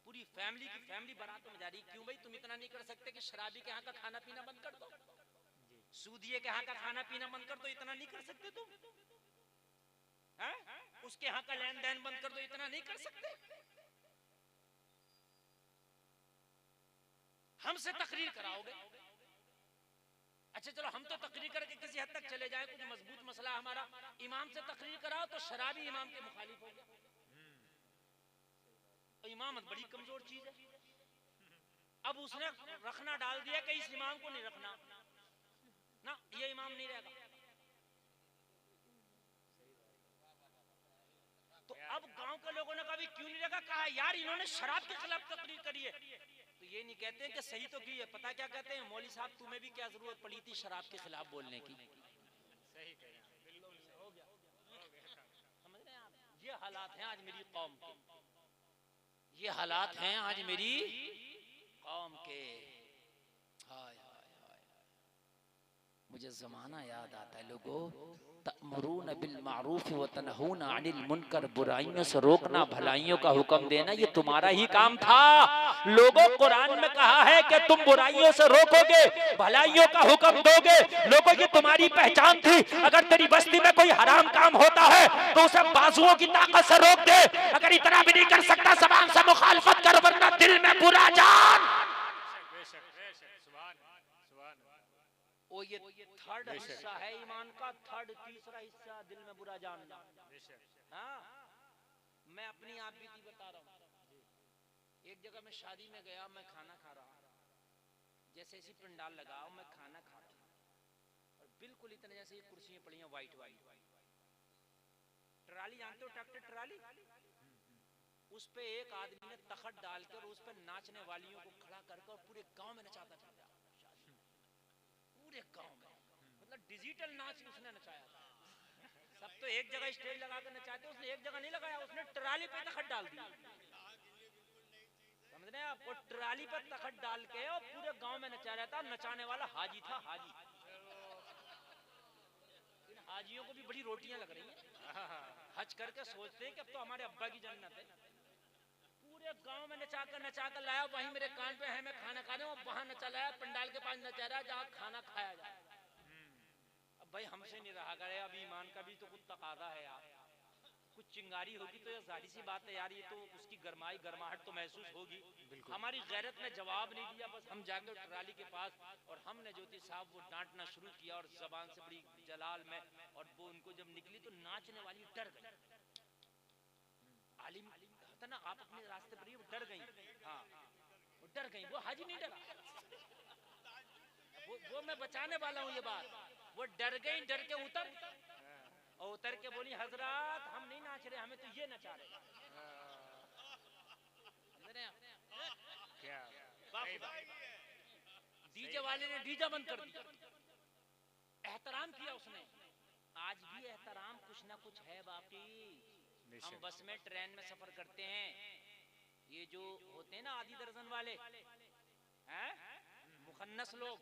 पूरी फैमिली की फैमिली बारातों में जा रही। क्यों भाई तुम इतना नहीं कर सकते कि शराबी के यहाँ का खाना पीना बंद कर दो, सूदिये के यहाँ का खाना पीना बंद कर दो, इतना नहीं कर सकते तुम? है? उसके यहाँ का लेन देन बंद कर दो, इतना नहीं कर सकते? हमसे तकरीर कराओगे? अच्छा चलो हम तो तकरीर करके किसी हद तक चले जाए, कुछ मजबूत मसला हमारा, इमाम से तकरीर कराओ तो शराबी इमाम के मुखालिफ हो गया। इमामत बड़ी कमजोर चीज है। अब उसने रखना डाल दिया कि इस इमाम को नहीं रखना ना, ये इमाम नहीं रहेगा। तो अब गांव के लोगों ने कहा क्यों नहीं रहेगा? कहा यार इन्होंने शराब के खिलाफ तकरीर करी है। तो ये नहीं कहते हैं कि सही तो की है, पता क्या कहते हैं, मौली साहब तुम्हें भी क्या जरूरत पड़ी थी शराब के खिलाफ बोलने की? सही कह रहे हैं, बिल्कुल हो गया समझ रहे हैं आप? ये हालात हैं आज मेरी कौम के, ये हालात हैं आज मेरी कौम के। हाय हाय हाय, मुझे जमाना याद आता है लोगों, तअमुरून बिल मारूफ व तनहून अनिल मुनकर, बुराइयों से रोकना भलाइयों का हुक्म देना, ये तुम्हारा ही काम था। लोगों कुरान में कहा है कि तुम बुराइयों से रोकोगे, भलाइयों का हुक्म दोगे। लोगों ये तुम्हारी पहचान थी। अगर तेरी बस्ती में कोई हराम काम होता है तो उसे बाजुओं की ताकत से रोक दे। अगर इतना भी नहीं कर सकता ज़बान से मुखालफत कर, वरना दिल में बुरा जान। बेशक बेशक, सुभान सुभान। ओ ये थर्ड हिस्सा है ईमान का, थर्ड तीसरा हिस्सा दिल में बुरा जानना। हाँ, मैं अपनी आप बीती बता रहा हूँ। एक जगह मैं शादी में गया, मैं खाना खा रहा हूँ, जैसे ऐसी पंडाल लगा मैं खाना खा रहा हूँ और बिल्कुल इतने जैसे ये कुर्सियां पड़ी हैं वाइट वाइट। ट्राली जानते हो, ट्रैक्टर ट्राली, उस पे एक आदमी ने तखत डालकर उस पे नाचने वालियों को खड़ा करके और पूरे गांव में नचाता था। पूरे गांव में, मतलब डिजिटल नाच उसने नचाया था। सब तो एक जगह स्टेज लगा कर नचाते, उसने एक जगह नहीं लगाया, उसने ट्राली पे तखत डाल दी। समझ रहे हैं आप? वो ट्राली पे तखत डाल के और पूरे गांव में नचा रहा था। नचाने वाला हाजी था, हाजी। इन हाजियों को भी बड़ी रोटियां लग रही हैं, हज करके सोचते हैं कि अब तो हमारे अब्बा की जन्नत है। पूरे गांव में नचा कर लाया, वहीं मेरे कान पे है, मैं खाना खा रहा हूँ, वहां नचा लाया, पंडाल के पास नचा रहा जहाँ खाना खाया जाए। अब भाई हमसे नहीं रहा करे, अभी ईमान का भी तो कुछ तकाजा है यार। कुछ चिंगारी होगी तो ये जाहिर सी बात है यार, ये तो उसकी गरमाई गरमाहट तो महसूस होगी। हमारी गैरत ने जवाब नहीं दिया, बस हम जाके ट्राली के पास और हमने ज्योति साहब वो डांटना शुरू किया और जबान से बड़ी जलाल में, और वो उनको जब निकली तो नाचने वाली डर गई। आलिम होता ना, आप अपने रास्ते पर ही वो डर गई। हाँ वो डर गई, वो हाजी नहीं डरा। वो मैं बचाने वाला हूँ ये बात। वो डर गई, डर के और उतर के बोली हजरत हम नहीं नाच रहे, हमें तो ये नचा रहे। क्या डीजे वाले ने डीजे बंद कर दिया, एहतराम किया उसने। आज भी एहतराम कुछ ना कुछ है बाकी। हम बस में ट्रेन में सफर करते हैं, ये जो होते हैं ना आधी दर्जन वाले हैं मुखन्नस लोग,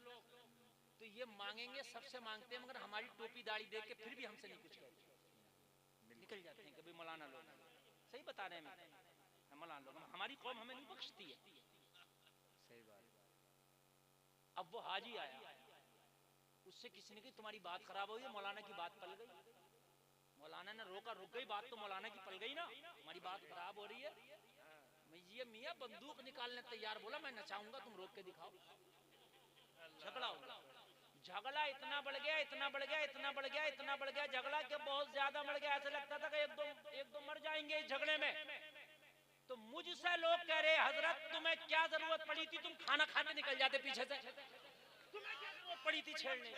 तो ये मांगेंगे, सबसे मांगते हैं, मगर हमारी टोपी दाढ़ी देख के फिर भी हमसे नहीं कुछ कहते, निकल जाते हैं। कभी मौलाना लोग, सही बता रहे हैं मैं, मौलाना लोग, हमारी कौम हमें नहीं बख्शती है। सही बात। अब वो हाजी आया, उससे किसी ने कही तुम्हारी बात खराब हुई है, मौलाना की बात पल गई। मौलाना ने रोका, रुक गई बात, तो मौलाना की पल गई ना, हमारी बात खराब हो रही है। ये मियाँ बंदूक निकालने तैयार, बोला मैं नचाऊंगा, तुम रोक के दिखाओ। झगड़ा हो, झगड़ा इतना बढ़ गया, इतना बढ़ गया, इतना बढ़ गया, इतना बढ़ गया झगड़ा कि बहुत ज्यादा बढ़ गया। ऐसा लगता था कि एक दो मर जाएंगे इस झगड़े में। तो मुझसे लोग कह रहे हजरत तुम्हें क्या जरूरत पड़ी थी, तुम खाना खाते निकल जाते पीछे से, तुम्हें क्या जरूरत पड़ी थी छेड़ने?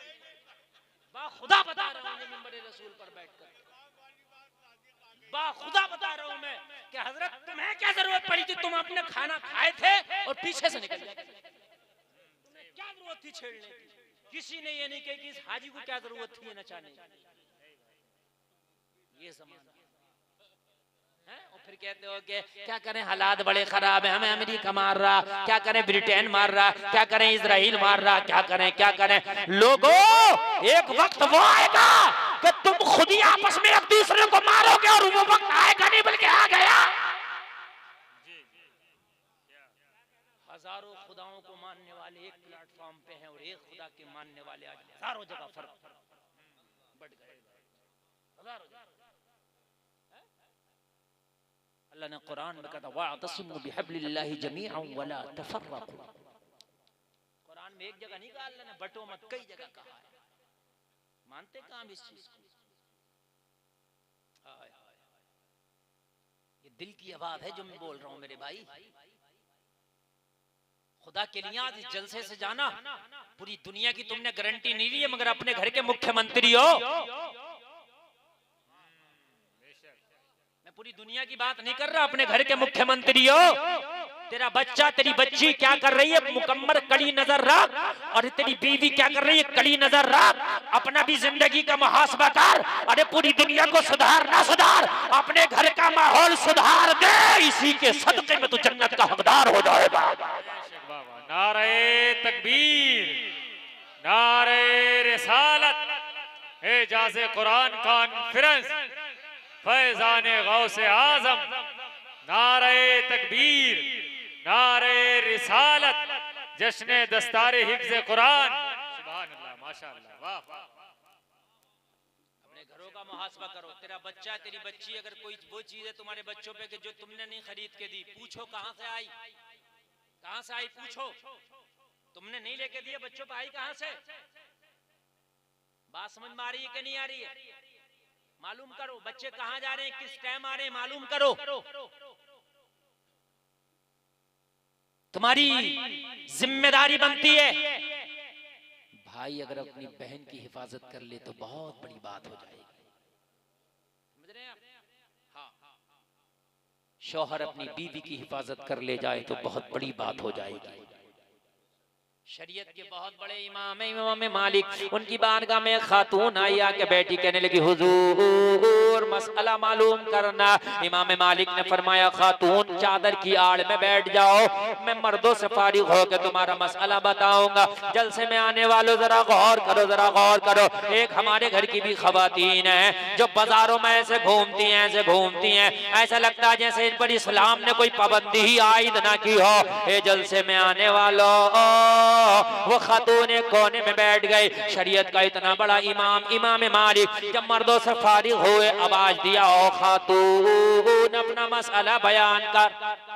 बाखुदा बता रहा हूँ मिंबर रसूल पर बैठकर, बाखुदा बता रहा हूँ मैं कि हजरत तुम्हें क्या जरूरत पड़ी थी, तुम अपने खाना खाए थे और पीछे से निकल जाते, तुम्हें क्या जरूरत थी छेड़ने की? किसी ने ये नहीं कही कि इस हाजी को क्या जरूरत थी ये नचाने की। ये जमाना है। और फिर कहते हो कि क्या करें, हालात बड़े खराब है, हमें अमेरिका मार रहा, क्या करें ब्रिटेन मार रहा, क्या करें इजराइल मार रहा, क्या करें क्या करें। लोगों, एक वक्त वो आएगा कि तुम खुद ही आपस में एक दूसरे को मारोगे, और वो वक्त आएगा नहीं बल्कि आ गया। हजारों खुदाओं को मानने वाले एक प्लेटफॉर्म पे हैं, और एक खुदा के मानने वाले आज हजारों जगह फर्क बढ़ गए। हजारों जगह अल्लाह ने कुरान में कहा वातसिमू बिहब्लिल्लाहि जमीअन वला तफर्रकू। कुरान में एक जगह नहीं कहा, अल्लाह ने बटो मत कई जगह कहा है। मानते कहां इस चीज को? ये दिल की आवाज है जो मैं बोल रहा हूं मेरे भाई। खुदा के लिए आज इस जलसे से जाना, पूरी दुनिया की तुमने गारंटी नहीं ली है, मगर अपने घर के मुख्यमंत्री हो। मैं पूरी दुनिया की बात नहीं कर रहा, अपने घर के मुख्यमंत्री हो। तेरा बच्चा तेरी बच्ची क्या कर रही है, मुकम्मल कड़ी नजर रख, और तेरी बीवी क्या कर रही है, कड़ी नजर रख। अपना भी जिंदगी का मुहासबा कर। अरे पूरी दुनिया को सुधार ना सुधार, अपने घर का माहौल सुधार दे, इसी के सदके में तू जन्नत का हकदार हो जाएगा। नारे तकबीर, नारे रिसालत, एजाज़े कुरान कॉन्फ्रेंस, फैज़ाने गौसे आज़म, नारे तकबीर, नारे रिसालत, जश्ने दस्तारे हिफ्ज़े कुरान। सुभान अल्लाह, माशाअल्लाह, वाह वाह। अपने घरों का मुहासबा करो। तेरा बच्चा तेरी बच्ची, अगर कोई वो चीज है तुम्हारे बच्चों पे कि जो तुमने नहीं खरीद के दी, पूछो कहां से आई, कहां से आई पूछो। तुमने नहीं लेके दिए, बच्चों पे आई कहां से? बात समझ में आ रही है कि नहीं आ रही है? मालूम करो बच्चे कहां जा रहे हैं, किस टाइम आ रहे हैं, मालूम करो। तुम्हारी जिम्मेदारी बनती है। भाई अगर अपनी बहन की हिफाजत कर ले तो बहुत बड़ी बात हो जाएगी, समझ रहे हैं आप? हाँ। शौहर अपनी बीवी की हिफाजत कर ले जाए तो बहुत बड़ी बात हो जाएगी। शरीयत के बहुत बड़े इमाम है इमाम मालिक, उनकी बारगाह में खातून आई, आके बैठी, कहने लगी हुजूर मसला मालूम करना। इमाम मालिक ने फरमाया खातून चादर की आड़ में बैठ जाओ, मैं मर्दों से फारिग होकर तुम्हारा मसला बताऊंगा। जलसे में आने वालों जरा गौर करो, जरा गौर करो। एक हमारे घर की भी खवातीन है जो बाजारों में ऐसे घूमती हैं, ऐसे घूमती हैं, ऐसा लगता है जैसे इन पर इस्लाम ने कोई पाबंदी ही आयद ना की हो। ये जलसे में आने वालों, वो खातून एक कोने में बैठ गई। शरीयत का इतना बड़ा इमाम इमाम मालिक जब मर्दों से फारिग हुए, आवाज दिया ओ खातून अपना मसला बयान कर। सुभान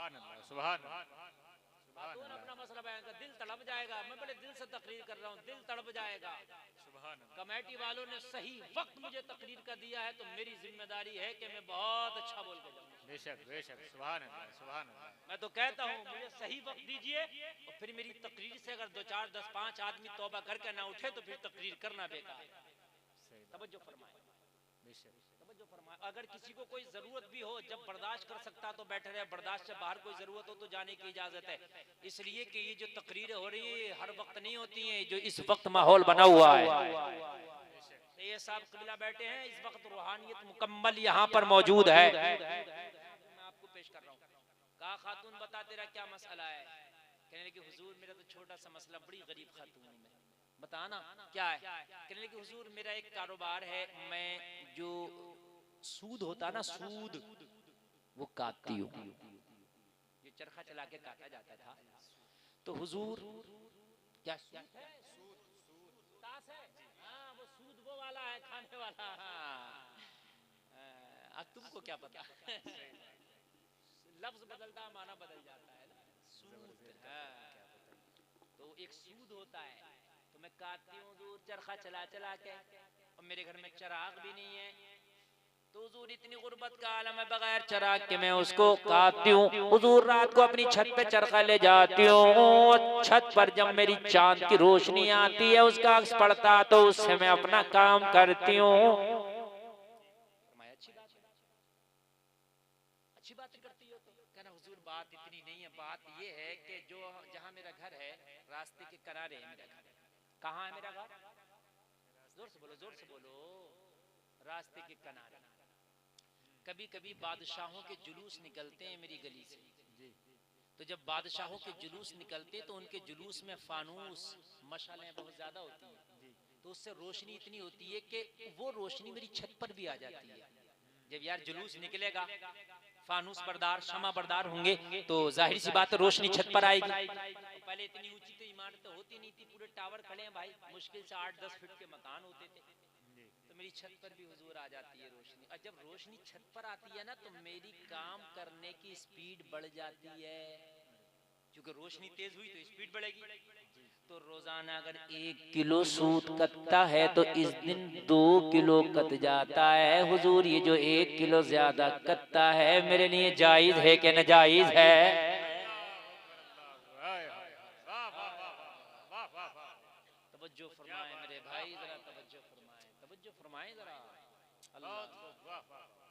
अल्लाह, सुभान अल्लाह, खातून अपना मसला बयान कर। दिल तड़प जाएगा, मैं बड़े दिल से तकरीर कर रहा हूँ, दिल तड़प जाएगा। कमेटी वालों ने सही वक्त मुझे तकरीर का दिया है, तो मेरी जिम्मेदारी है कि मैं बहुत अच्छा बोल के जाऊँ। बेशक बेशक, सुभान अल्लाह, सुभान अल्लाह। मैं तो कहता हूँ मुझे सही वक्त दीजिए, और फिर मेरी तकरीर से अगर 2 4 10 5 आदमी तौबा करके ना उठे तो फिर तकरीर करना बेकार है। तवज्जो फरमाए, तवज्जो फरमाए। अगर किसी को कोई जरूरत भी हो, जब बर्दाश्त कर सकता तो बैठे रहे, बर्दाश्त से बाहर कोई जरूरत हो तो जाने की इजाजत है। इसलिए कि ये जो तकरीरें हो रही है हर वक्त नहीं होती हैं, जो इस वक्त माहौल बना हुआ है। ये साहब किबला बैठे हैं, इस वक्त रूहानियत मुकम्मल यहाँ पर मौजूद है। मैं आपको पेश कर रहा हूँ। कहा खातून बता तेरा क्या मसला है? कहने लगी हुजूर मेरा तो छोटा सा मसला, बड़ी गरीब खातून हूँ मैं, बताना क्या है? कहने लगी हुजूर मेरा एक कारोबार है, मैं जो सूद होता ना, सूद वो काटती हूँ, ये चरखा चला के काटा जाता था। तो हुजूर क्या सूद है? ताश है? हाँ वो सूद वो वाला है, खाने वाला। अब तुमको क्या पता, लफ्ज बदलता है माना बदल जाता है ना। सूद, हाँ। तो एक सूद होता है, तो मैं काटती हूँ दूर चरखा चला चला के, और मेरे घर में चिराग भी नहीं है, तो हुजूर इतनी गुर्बत का आलम है, बगैर चिराग के मैं उसको काटती हूँ। हुजूर रात को अपनी छत पे चरखा ले जाती हूँ, छत पर जब मेरी चांद की रोशनी आती है, उसका अक्स पड़ता तो उससे मैं अपना काम करती हूँ। अच्छी बातें करती हो तो कहना हुजूर बात इतनी नहीं है, बात ये है कि जो जहाँ मेरा घर है रास्ते के किनारे है मेरा घर। कहाँ है मेरा घर? जोर से बोलो, जोर से बोलो। रास्ते के किनारे। कभी कभी बादशाहों के जुलूस निकलते हैं मेरी गली से, तो जब बादशाहों के जुलूस निकलते तो उनके जुलूस में फानूस मशालें बहुत ज्यादा होती हैं, तो उससे रोशनी इतनी होती है कि वो रोशनी मेरी छत पर भी आ जाती है। जब यार जुलूस निकलेगा, फानूस बरदार शमा बरदार होंगे, तो जाहिर सी बात है रोशनी छत पर आएगी। पहले इतनी ऊंची तो इमारतें होती नहीं थी, पूरे टावर खड़े हैं भाई, मुश्किल से 8-10 फीट के मकान होते थे, तो मेरी छत पर भी हुजूर आ जाती है रोशनी। और जब रोशनी छत पर आती है ना तो मेरी काम करने की स्पीड बढ़ जाती है, क्योंकि रोशनी तेज हुई तो स्पीड बढ़ेगी। तो रोजाना अगर 1 किलो सूत कटता है तो इस दिन 2 किलो कट जाता है। हुजूर ये जो 1 किलो ज्यादा कटता है मेरे लिए जायज है कि नाजायज है? तवज्जो फरमाएं मेरे भाई, जरा तवज्जो फरमाएं, तवज्जो फरमाएं जरा। अल्लाह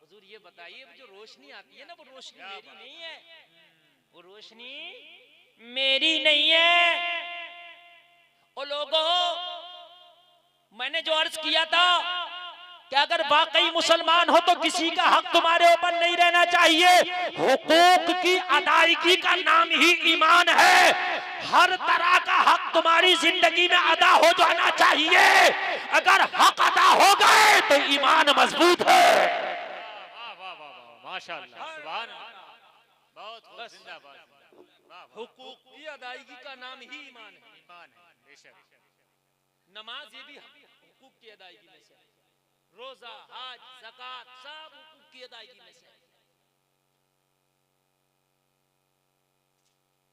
हुजूर ये बताइए जो रोशनी आती है ना वो रोशनी मेरी नहीं है, वो रोशनी मेरी नहीं है। ओ लोगों, मैंने जो अर्ज किया था कि अगर वाकई मुसलमान हो तो किसी का हक तुम्हारे ऊपर नहीं रहना चाहिए। हुकूक की अदायगी का नाम ही ईमान है। हर तरह का हक तुम्हारी जिंदगी में अदा हो जाना चाहिए। अगर हक अदा हो गए तो ईमान मजबूत है। माशाअल्लाह, सुभान अल्लाह, बहुत खूब, जिंदाबाद। हुकूक की अदायगी का नाम ही ईमान है। ईमान है, बेशक। नमाज ये भी हुकूक की अदायगी में से, रोजा, हज, ज़कात सब हुकूक की अदायगी में से।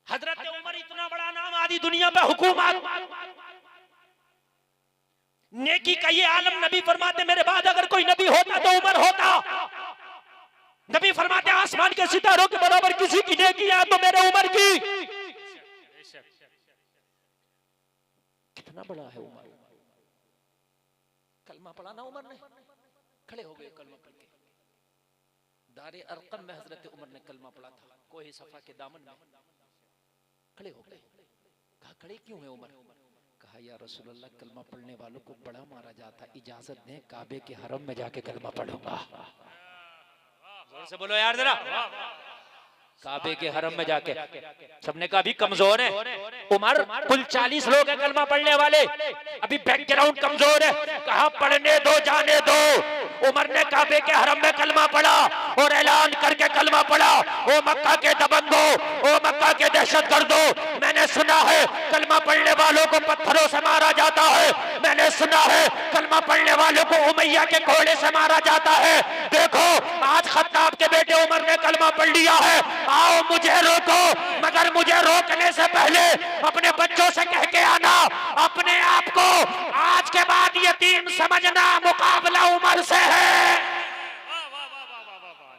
हजरत उमर इतना बड़ा नाम, आदि दुनिया पे हुकूमत, नेकी का ये आलम। नबी फरमाते मेरे बाद अगर कोई नबी होता तो उमर होता। नबी फरमाते आसमान के सितारों के बराबर किसी की नेकी है तो मेरे उमर की। कितना बड़ा है उमर। कलमा पढ़ा ना उमर ने, खड़े हो गए कलमा पढ़ के। दारे अरकम में हजरत उमर ने कलमा पढ़ा था, कोई सफा के दामन में खड़े हो गए। कहा खड़े क्यों है उमर? कहा या रसूल अल्लाह, कलमा पढ़ने वालों को बड़ा मारा जाता, इजाजत दें काबे के हरम में जाके कलमा पढ़ूंगा। जोर से बोलो यार जरा। काबे के हरम में जाके। सबने कहा अभी कमजोर है उमर, कुल 40 लोग हैं कलमा पढ़ने वाले, अभी बैकग्राउंड कमजोर है। कहा पढ़ने दो, जाने दो। उमर ने काबे के हरम में कलमा पढ़ा और ऐलान करके कलमा पढ़ा, ओ मक्का के दबंगो, ओ मक्का के दहशतगर्दो, मैंने सुना है कलमा पढ़ने वालों को पत्थरों से मारा जाता है, मैंने सुना है कलमा पढ़ने वालों को उमैया के घोड़े से मारा जाता है। देखो आज खत्ताब के बेटे उमर ने कलमा पढ़ लिया है, आओ मुझे रोको, मगर मुझे रोकने से पहले अपने बच्चों से कह के आना, अपने आप को आज के बाद यतीम समझना, मुकाबला उमर से है।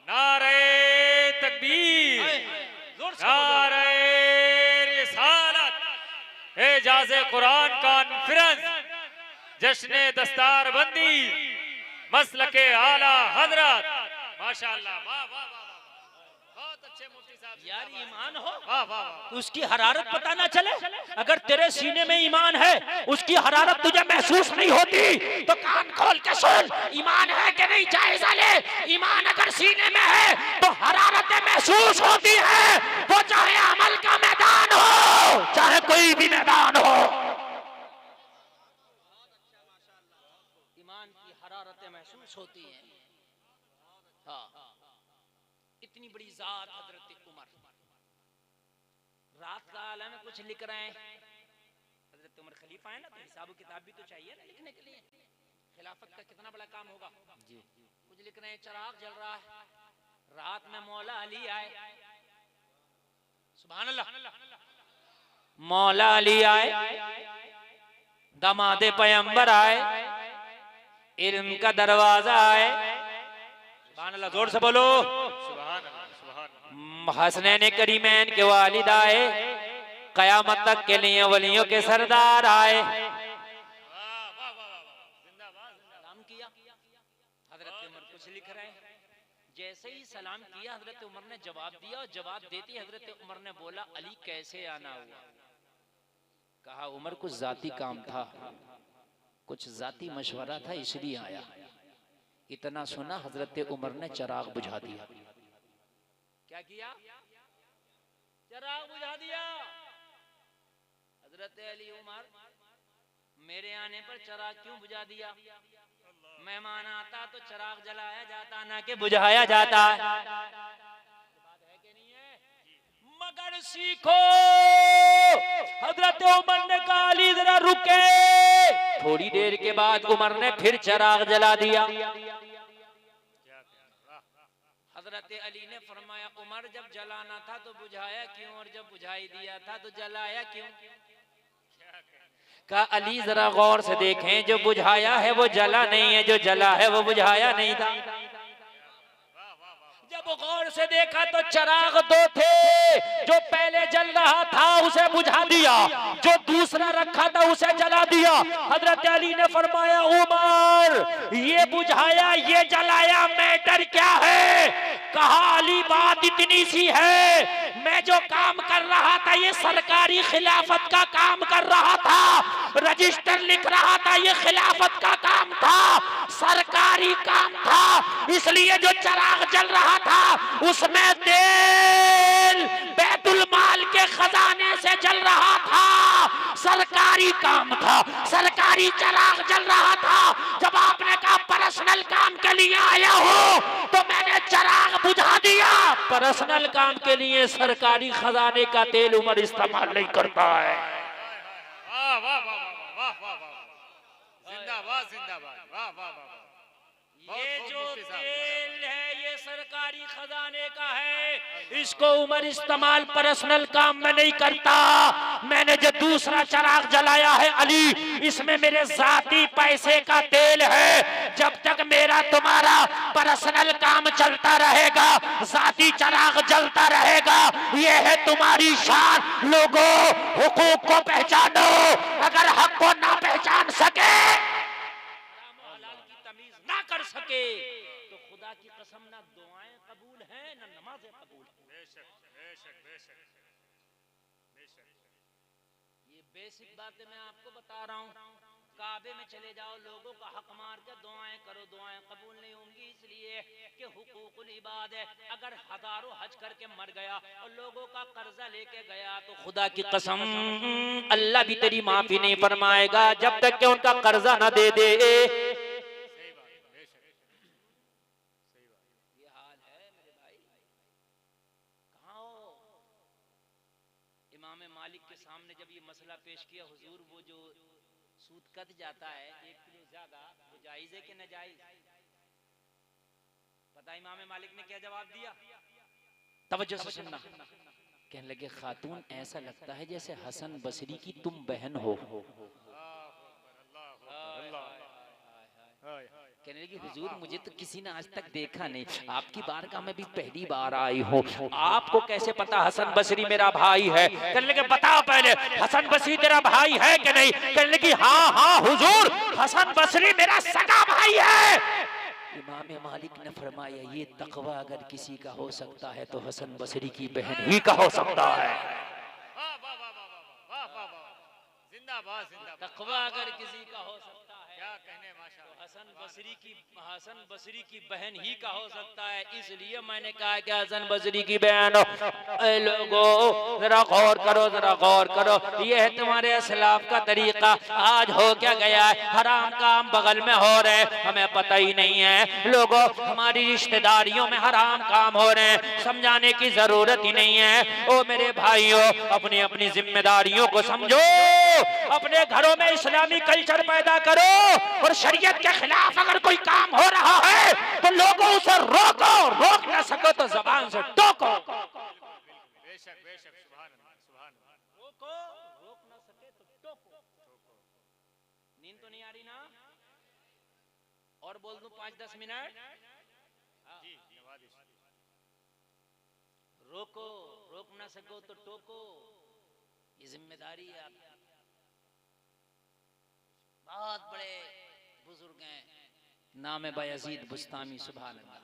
नारे तकबीर, नारे रिसालत, एजाज़े कुरान कॉन्फ्रेंस, जश्न दस्तारबंदी, मसलके आला हजरत। माशाअल्लाह, वाह वाह वाह, बहुत अच्छे मुफ्ती साहब। यार ईमान हो वाह वाह, तो उसकी हरारत पता ना चले। अगर तेरे सीने में ईमान है, उसकी हरारत तुझे महसूस नहीं होती तो कान खोल के सुन, ईमान है कि नहीं जायजा ले। ईमान अगर सीने में है तो हरारतें महसूस होती है, वो चाहे अमल का मैदान हो चाहे कोई भी मैदान हो। ईमान की हरारतें महसूस होती हैं। हाँ, इतनी बड़ी जात हजरत उमर। रात का आलम में कुछ लिख रहे हैं, हजरत उमर खलीफा है ना, तो हिसाब किताब भी तो चाहिए ना लिखने के लिए। खिलाफत का कितना बड़ा काम होगा जी। कुछ लिख रहे हैं, चिराग जल रहा है, रात में मौला अली आए, सुभान अल्लाह, मौला अली आए, दामादे पैगंबर आए, इल्म का दरवाजा आए, सुभान अल्लाह, जोर से बोलो सुभान अल्लाह, सुभान अल्लाह। हसनैन करीमैन के वालिद आए, कयामत तक के लिए वलियों के सरदार आए। काम किया हजरत उमर, कुछ लिख रहे हैं। जैसे ही सलाम किया, हजरत उमर ने जवाब दिया और जवाब देती हजरत उमर ने बोला अली कैसे आना हुआ? कहा उमर कुछ जाती काम था, कुछ जाती मशवरा था इसलिए आया। इतना सुना हजरत उमर ने चिराग बुझा दिया। क्या किया? चिराग बुझा दिया। हजरत अली उमर मेरे आने पर चिराग क्यों बुझा दिया? मेहमान आता तो चिराग जलाया जाता ना कि बुझाया जाता है। बात है कि नहीं है? मगर सीखो। हजरत उमर ने कहा अली जरा रुके। थोड़ी देर के बाद उमर ने फिर चिराग जला दिया। हजरत अली ने फरमाया उमर जब जलाना था तो बुझाया क्यों, और जब बुझाई दिया था तो जलाया क्यों? कहा अली जरा गौर से देखें, जो बुझाया है वो जला नहीं है, जो जला है वो बुझाया नहीं था। जब गौर से देखा तो चिराग दो थे, जो पहले जल रहा था उसे बुझा दिया, जो दूसरा रखा था उसे जला दिया। हजरत अली ने फरमाया उमर ये बुझाया ये जलाया मैटर क्या है? कहा अली बात इतनी सी है, मैं जो काम कर रहा था ये सरकारी खिलाफत का काम कर रहा था, रजिस्टर लिख रहा था ये खिलाफत का काम था, सरकारी काम था, इसलिए जो चिराग जल रहा था उसमें तेल बैतुल माल के खजाने से जल रहा था, सरकारी काम था, सरकारी चिराग जल रहा था। जब आपने कहा पर्सनल काम के लिए आया हो तो मैंने चिराग बुझा दिया। पर्सनल काम के लिए सरकारी खजाने का तेल उमर इस्तेमाल नहीं करता है। वाह वाह वाह वाह वाह वाह, जिंदाबाद जिंदाबाद, वाह वाह वाह। ये जो तेल है ये सरकारी खजाने का है, इसको उमर इस्तेमाल पर्सनल काम में नहीं करता। मैंने जो दूसरा चिराग जलाया है अली, इसमें मेरे जाती पैसे का तेल है। जब तक मेरा तुम्हारा पर्सनल काम चलता रहेगा, जाती चिराग जलता रहेगा। ये है तुम्हारी शान। लोगों हुकूक को पहचानो, अगर हक को ना पहचान सके, ना कर सके तो खुदा की कसम ना दुआएं कबूल हैं ना नमाजें कबूल हैं। बेशक बेशक बेशक बेशक। ये बेसिक बातें मैं आपको बता रहा हूँ। काबे में चले जाओ, लोगों का हक मार कर दुआएं करो, दुआएं कबूल नहीं होंगी, इसलिए कि हुकूकुल इबाद है। अगर हजारों हज करके मर गया और लोगों का कर्जा लेके गया तो खुदा की कसम अल्लाह भी तेरी माफी नहीं फरमाएगा जब तक कि उनका कर्जा ना दे दे। मालिक के सामने जब ये मसला पेश किया, हुजूर वो जो सूद कट जाता है 1 किलो ज्यादा, वो जायज है कि नाजायज? पता इमाम मालिक ने क्या जवाब दिया? तवज्जो से सुनना। कहने लगे खातून ऐसा लगता है जैसे हसन बसरी की तुम बहन हो। कहने लगी हुजूर मुझे तो किसी ने आज तक देखा नहीं, आपकी बारगाह में भी पहली बार आई हूँ, आपको कैसे पता हसन बसरी मेरा भाई है? कहने लगे बताओ पहले हसन बसरी तेरा भाई है कि नहीं? कहने लगी हाँ हाँ हुजूर हसन बसरी मेरा सगा भाई है। इमाम मालिक ने फरमाया ये तकवा अगर किसी का हो सकता है तो हसन बसरी की बहन ही का हो सकता है। जिंदाबाद जिंदाबाद। तकवा अगर किसी का हो सकता है क्या कहने माशाअल्लाह, हसन बसरी की बहन ही का हो सकता है। इसलिए मैंने कहा कि हसन बसरी की बहन हो। लोगों जरा गौर करो, जरा गौर करो, ये है तुम्हारे असलाफ का तरीका। आज हो क्या गया है, हराम काम बगल में हो रहे, हमें पता ही नहीं है। लोगों हमारी रिश्तेदारियों में हराम काम हो रहे हैं, समझाने की जरूरत ही नहीं है। ओ मेरे भाइयों, अपनी अपनी जिम्मेदारियों को समझो, अपने घरों में इस्लामी कल्चर पैदा करो, और शरीयत के खिलाफ अगर कोई काम हो रहा है तो लोगों उसे रोको, रोक ना सको तो जबान से टोको। बेशक बेशक, सुभान अल्लाह सुभान अल्लाह। रोको, रोक ना सके तो टोको। नींद तो नहीं आ रही ना? और बोल दूं 5-10 मिनट? जी नवाजिश। रोको, रोक ना सको तो टोको, ये जिम्मेदारी है आपकी। बहुत बड़े बुजुर्ग हैं, नाम है बायजीद बुस्तामी, सुभान अल्लाह।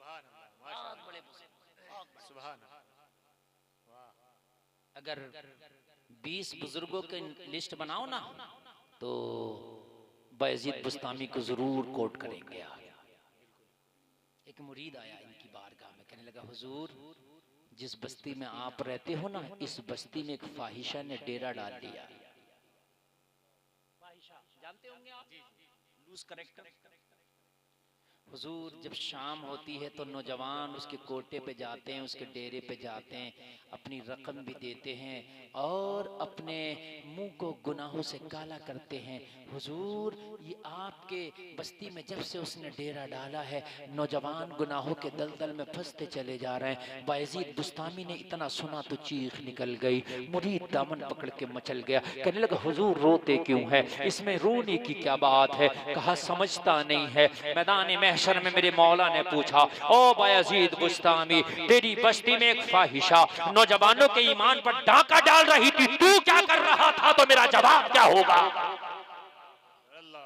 सुभान अल्लाह, बहुत माशाअल्लाह, बड़े बुजुर्ग। सुभान अल्लाह, वाह, अगर 20 बुजुर्गों की लिस्ट बनाओ ना तो बायजीद बुस्तामी को जरूर कोट करेंगे आप। एक मुरीद आया इनकी बारगाह में, कहने लगा हुजूर जिस बस्ती में आप रहते हो ना, इस बस्ती में एक फाहिशा ने डेरा डाल लिया। फाहिशा जानते होंगे आप, लूज करेक्टर। हुजूर जब शाम होती है तो नौजवान उसके कोटे पे जाते हैं, उसके डेरे पे जाते हैं, अपनी रकम भी देते हैं और अपने मुंह को गुनाहों से काला करते हैं। हुजूर ये आपके बस्ती में जब से उसने डेरा डाला है, नौजवान गुनाहों के दलदल में फंसते चले जा रहे हैं। बायजीद बुस्तामी ने इतना सुना तो चीख निकल गई, मुरीद दामन पकड़ के मचल गया, कहने लगा हुजूर रोते क्यों है, इसमें रोने की क्या बात है। कहा समझता नहीं है। मैदान महशर में मेरे मौला ने पूछा, ओ बायजीद बुस्तामी तेरी बस्ती में एक फाहिशा नौजवानों के ईमान पर डाका डाल रही थी, तू क्या कर रहा था, तो मेरा जवाब क्या होगा। अल्लाह,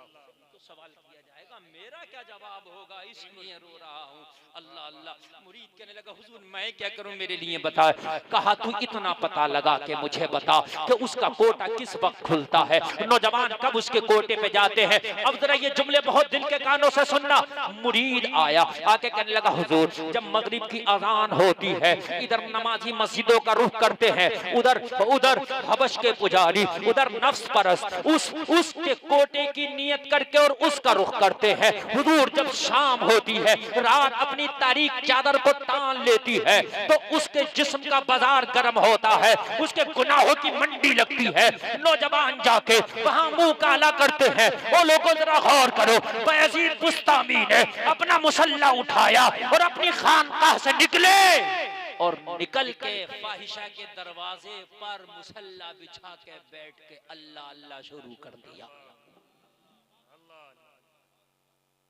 तो सवाल किया जाएगा, मेरा क्या जवाब होगा, इसलिए रो रहा हूँ। अल्लाह अल्लाह। मुरीद कहने लगा हुजूर मैं क्या करूं, मेरे लिए बता। कहा तू इतना पता लगा के मुझे बता कि उसका कोटा किस वक्त खुलता है, नौजवान कब उसके कोटे पे जाते हैं। अब जरा ये जुमले बहुत दिल के कानों से सुनना। मुरीद आया, आके कहने लगा हुजूर जब मगरिब की अजान होती है, इधर नमाजी मस्जिदों का रुख करते हैं, उधर हबश के पुजारी, उधर नफ्स परस्त उसके कोटे की नियत करके और उसका रुख करते हैं। हुजूर जब शाम होती है, रात अपनी तारीख चादर को तान लेती है, तो उसके जिस्म का बाजार गर्म होता है, उसके गुनाहों की मंडी लगती है। नौजवान जाके वहां मुंह काला करते हैं। वो लोगों जरा गौर करो, बायजीद बुस्तामी ने अपना मुसल्ला उठाया और अपनी खानकाह से निकले और निकल के फाहिशा के दरवाजे पर मुसल्ला बिछा के बैठ के अल्लाह अल्लाह शुरू कर दिया।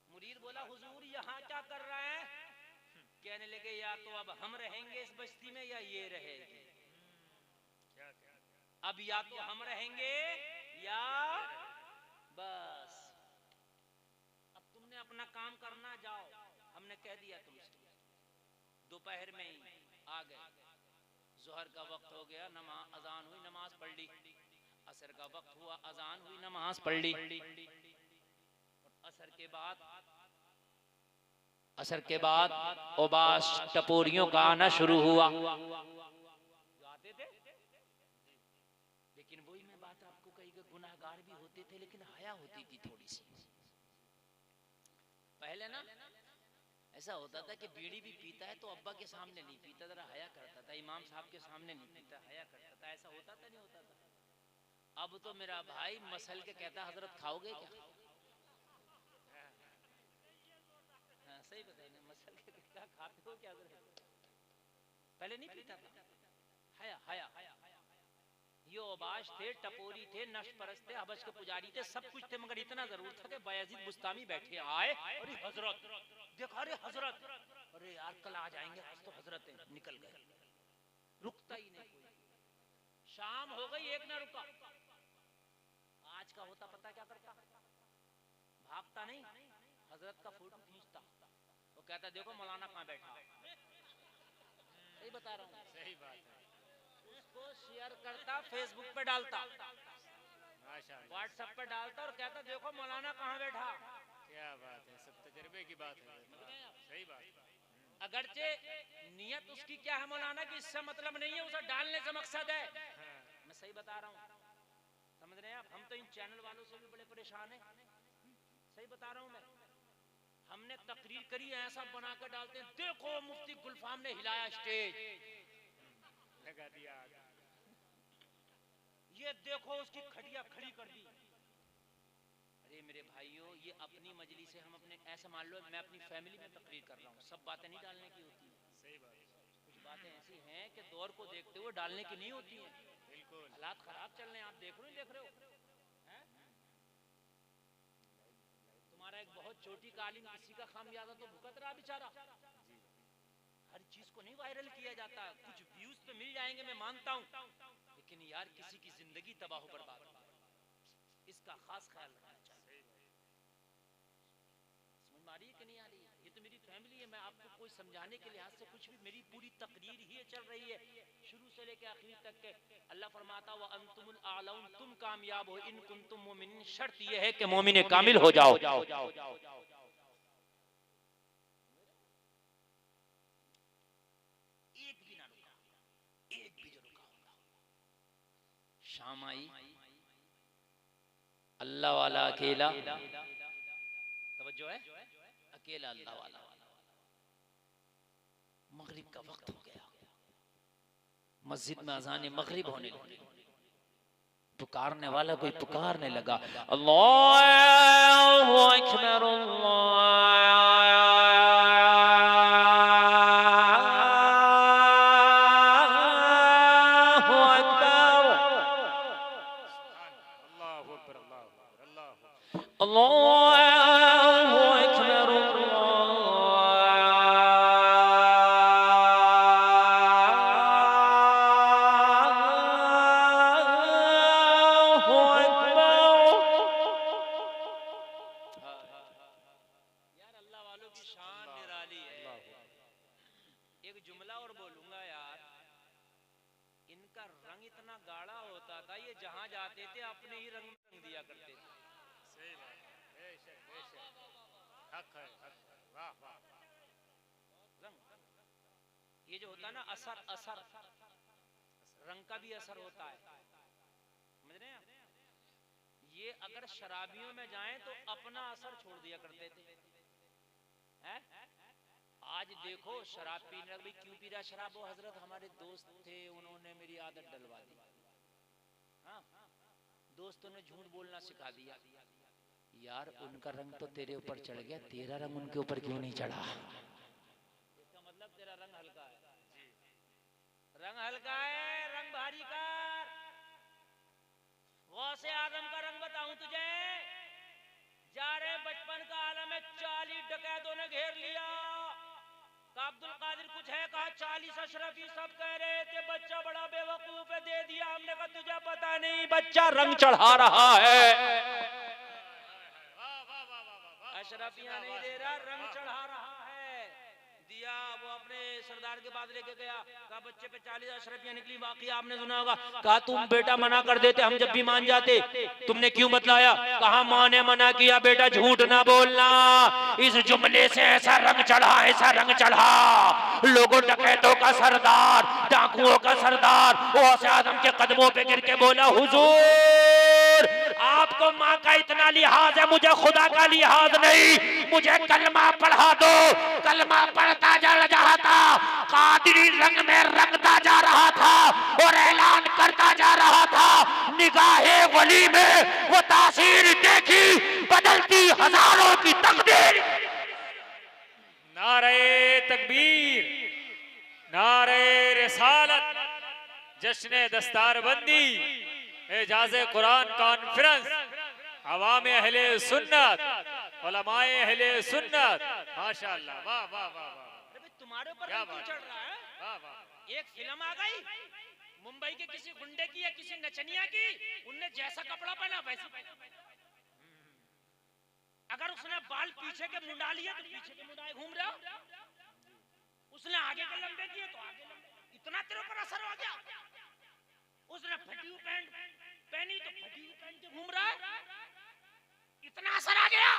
मुरीद बोला हुजूर यहाँ क्या कर रहा है। कहने लगे या तो अब हम रहेंगे इस बस्ती में या ये रहेंगे। अब या तो हम रहेंगे या बस अब तुमने अपना काम करना, जाओ, हमने कह दिया तुमसे। दोपहर में ही आ गए, जोहर का वक्त हो गया, नमाज अजान हुई, नमाज पढ़ ली। असर का वक्त हुआ, अजान हुई, नमाज पढ़ ली। असर के बाद ओबाश टपोरियों का आना शुरू हुआ। जो आते थे, लेकिन वही मैं बात आपको कही कि गुनाहगार भी होते थे लेकिन हया होती थी थोड़ी सी। पहले ना ऐसा होता था कि बीड़ी भी पीता है तो अब्बा के सामने नहीं पीता, जरा हया करता था। इमाम साहब के सामने नहीं पीता, हया करता था। ऐसा होता था नहीं होता था। अब तो मेरा भाई मसल के कहता हजरत खाओगे क्या। सही बताइए, मसल के कहता खाते हो क्या हजरत। पहले नहीं पीता था, हया हया। ये ओबाश थे, टपोरी थे, नक्श परस्त थे, हबश के पुजारी थे, सब कुछ थे, मगर इतना जरूर था कि बायजीद बुस्तामी बैठे आए, अरे हजरत देखा, अरे हजरत, अरे यार कल आ जाएंगे, आज तो हजरत है, निकल गए, रुकता ही नहीं कोई। शाम हो गई, एक ना रुका। आज का होता पता क्या करता, भागता नहीं, हजरत का फोटो खींचता, वो कहता देखो मौलाना कहाँ बैठा। सही बता रहा हूँ, सही बात है, उसको शेयर करता, फेसबुक पे डालता, माशाअल्लाह, व्हाट्सएप पे डालता और कहता देखो मौलाना कहाँ बैठा। क्या बात है, सब तजर्बे की बात है, सही बात। अगरचे नियत उसकी क्या है मौलाना की, इससे मतलब नहीं है, उसे डालने से मकसद है। मैं सही बता रहा हूँ, समझ रहे हैं आप। हम तो इन चैनल वालों से भी बड़े परेशान हैं, सही बता रहा हूँ मैं। हमने तकरीर करी, ऐसा बना कर डालते हैं, देखो मुफ्ती गुलफाम ने हिलाया स्टेज, लगा दिया, ये देखो उसकी खटिया खड़ी कर दी। अरे मेरे भाइयों, ये अपनी मजलिस से हम अपने, ऐसा मान लो मैं अपनी फैमिली में तकरीर कर रहा हूँ, सब बातें नहीं डालने की होती है। सही बात है, कुछ बातें ऐसी हैं कि दौर को देखते हुए डालने की नहीं होती हैं। बिल्कुल, हालात खराब चल रहे हैं, आप देख रहे हो, देख रहे हो हैं? तुम्हारा एक बहुत छोटी का आलिम किसी का खामियाजा तो भुगत रहा बेचारा। हर चीज को नहीं वायरल किया जाता, कुछ व्यूज तो मिल जाएंगे, मैं मानता हूँ, लेकिन यार किसी की जिंदगी तबाह बर्बाद, इसका खास ख्याल रखना चाहिए। समझ में आ रही है कि नहीं आ रही है? ये तो मेरी फैमिली है, मैं आपको कोई समझाने के लिहाज से कुछ भी, मेरी पूरी तकरीर ही चल रही है शुरू से लेके आखिरी तक के। अल्लाह फरमाता व अंतुमुल आलऊन, तुम कामयाब हो इन कुंतुम मोमिनीन, शर्त यह है कि मोमिन कामिल हो जाओ। एक भी ना रुका, एक भी जो रुका होता। शाम आई, अल्लाह वाला अकेला, तवज्जो है, अकेला अल्लाह वाला। मगरिब का वक्त हो गया, मस्जिद में अजान मगरिब होने लगी। पुकारने वाला कोई पुकारने लगा, अल्लाहु अकबर, अल्लाहु अकबर, अल्लाहु अकबर, अल्लाहु अकबर, अल्लाहु अल्लाहु अकबर, अल्लाहु अकबर। यार अल्लाह वालों की शान निराली है। एक जुमला और बोलूंगा यार, इनका रंग इतना गाढ़ा होता था, ये जहां जाते थे अपने ही रंग में रंग दिया करते थे। सही बात है, बेशक बेशक, हक है, हक है, वाह वाह। रंग, ये जो होता है ना असर, असर रंग का भी असर होता है, समझ रहे हैं आप? ये अगर शराबियों में जाएं तो अपना असर छोड़ दिया करते थे, हैं? आज देखो शराब पीने लगे, भाई क्यों पी रहा शराब? वो हजरत हमारे दोस्त थे, उन्होंने मेरी आदत डलवा दी। हाँ, दोस्तों ने झूठ बोलना सिखा दिया। यार उनका रंग तो तेरे ऊपर चढ़ गया, तेरा रंग उनके ऊपर क्यों नहीं चढ़ा? इसका मतलब तेरा रंग हल्का है, रंग हल्का है, रंग भारी कर। गौसे आदम का रंग बताऊं तुझे, जा रहे बचपन का आलम है, 40 डकैतों ने घेर लिया। कहा अब्दुल कादिर कुछ है? कहा 40 अशरफी सब कह रहे थे बच्चा बड़ा बेवकूफ है, दे दिया हमने। कहा तुझे पता नहीं बच्चा रंग चढ़ा रहा है। अशरफिया नहीं दे रहा, रंग चढ़ा रहा है। दिया, वो अपने सरदार के पास लेके गया, कहा बच्चे पे 40 अशरफिया निकली। वाकई आपने सुना होगा। कहा तुम बेटा मना कर देते, हम जब भी मान जाते, तुमने क्यों बतलाया? कहा माँ ने मना किया, बेटा झूठ ना बोलना। इस जुमले से ऐसा रंग चढ़ा, ऐसा रंग चढ़ा, लोगों डकैतों का सरदार, डाकुओं का सरदार गौसे आदम के कदमों पे गिर के बोला, हुजूर आपको माँ का इतना लिहाज है, मुझे खुदा का लिहाज नहीं, मुझे कलमा पढ़ा दो। कलमा पढ़ता जा रहा था, कादरी रंग में रंगता जा रहा था और ऐलान करता जा रहा था, निगाहे वली में वो तासीर देखी, बदलती हजारों की तकदीर। नारे तकबीर, नारे रिसालत, जश्न दस्तारबंदी, एजाज़े कुरान कॉन्फ्रेंस, अवाम अहले सुन्नत, उलमाए अहले सुन्नत, माशाअल्लाह, वाह वाह वाह वाह, अरे तुम्हारे ऊपर क्या रंग क्यों बात चढ़ रहा है? वाह वाह। एक फिल्म आ गई मुंबई के किसी गुंडे की या किसी नचनिया की, उनने जैसा कपड़ा पहना वैसे अगर उसने बाल पीछे के मुंडा लिए तो पीछे के मुंडाए घूम रहे हो, उसने आगे के लंबे किए तो आगे लंबे। इतना तेरे ऊपर असर हो गया। उसने फटी हुई पैंट पहनी तो फटी हुई पहन के घूम रहा है, इतना असर आ गया।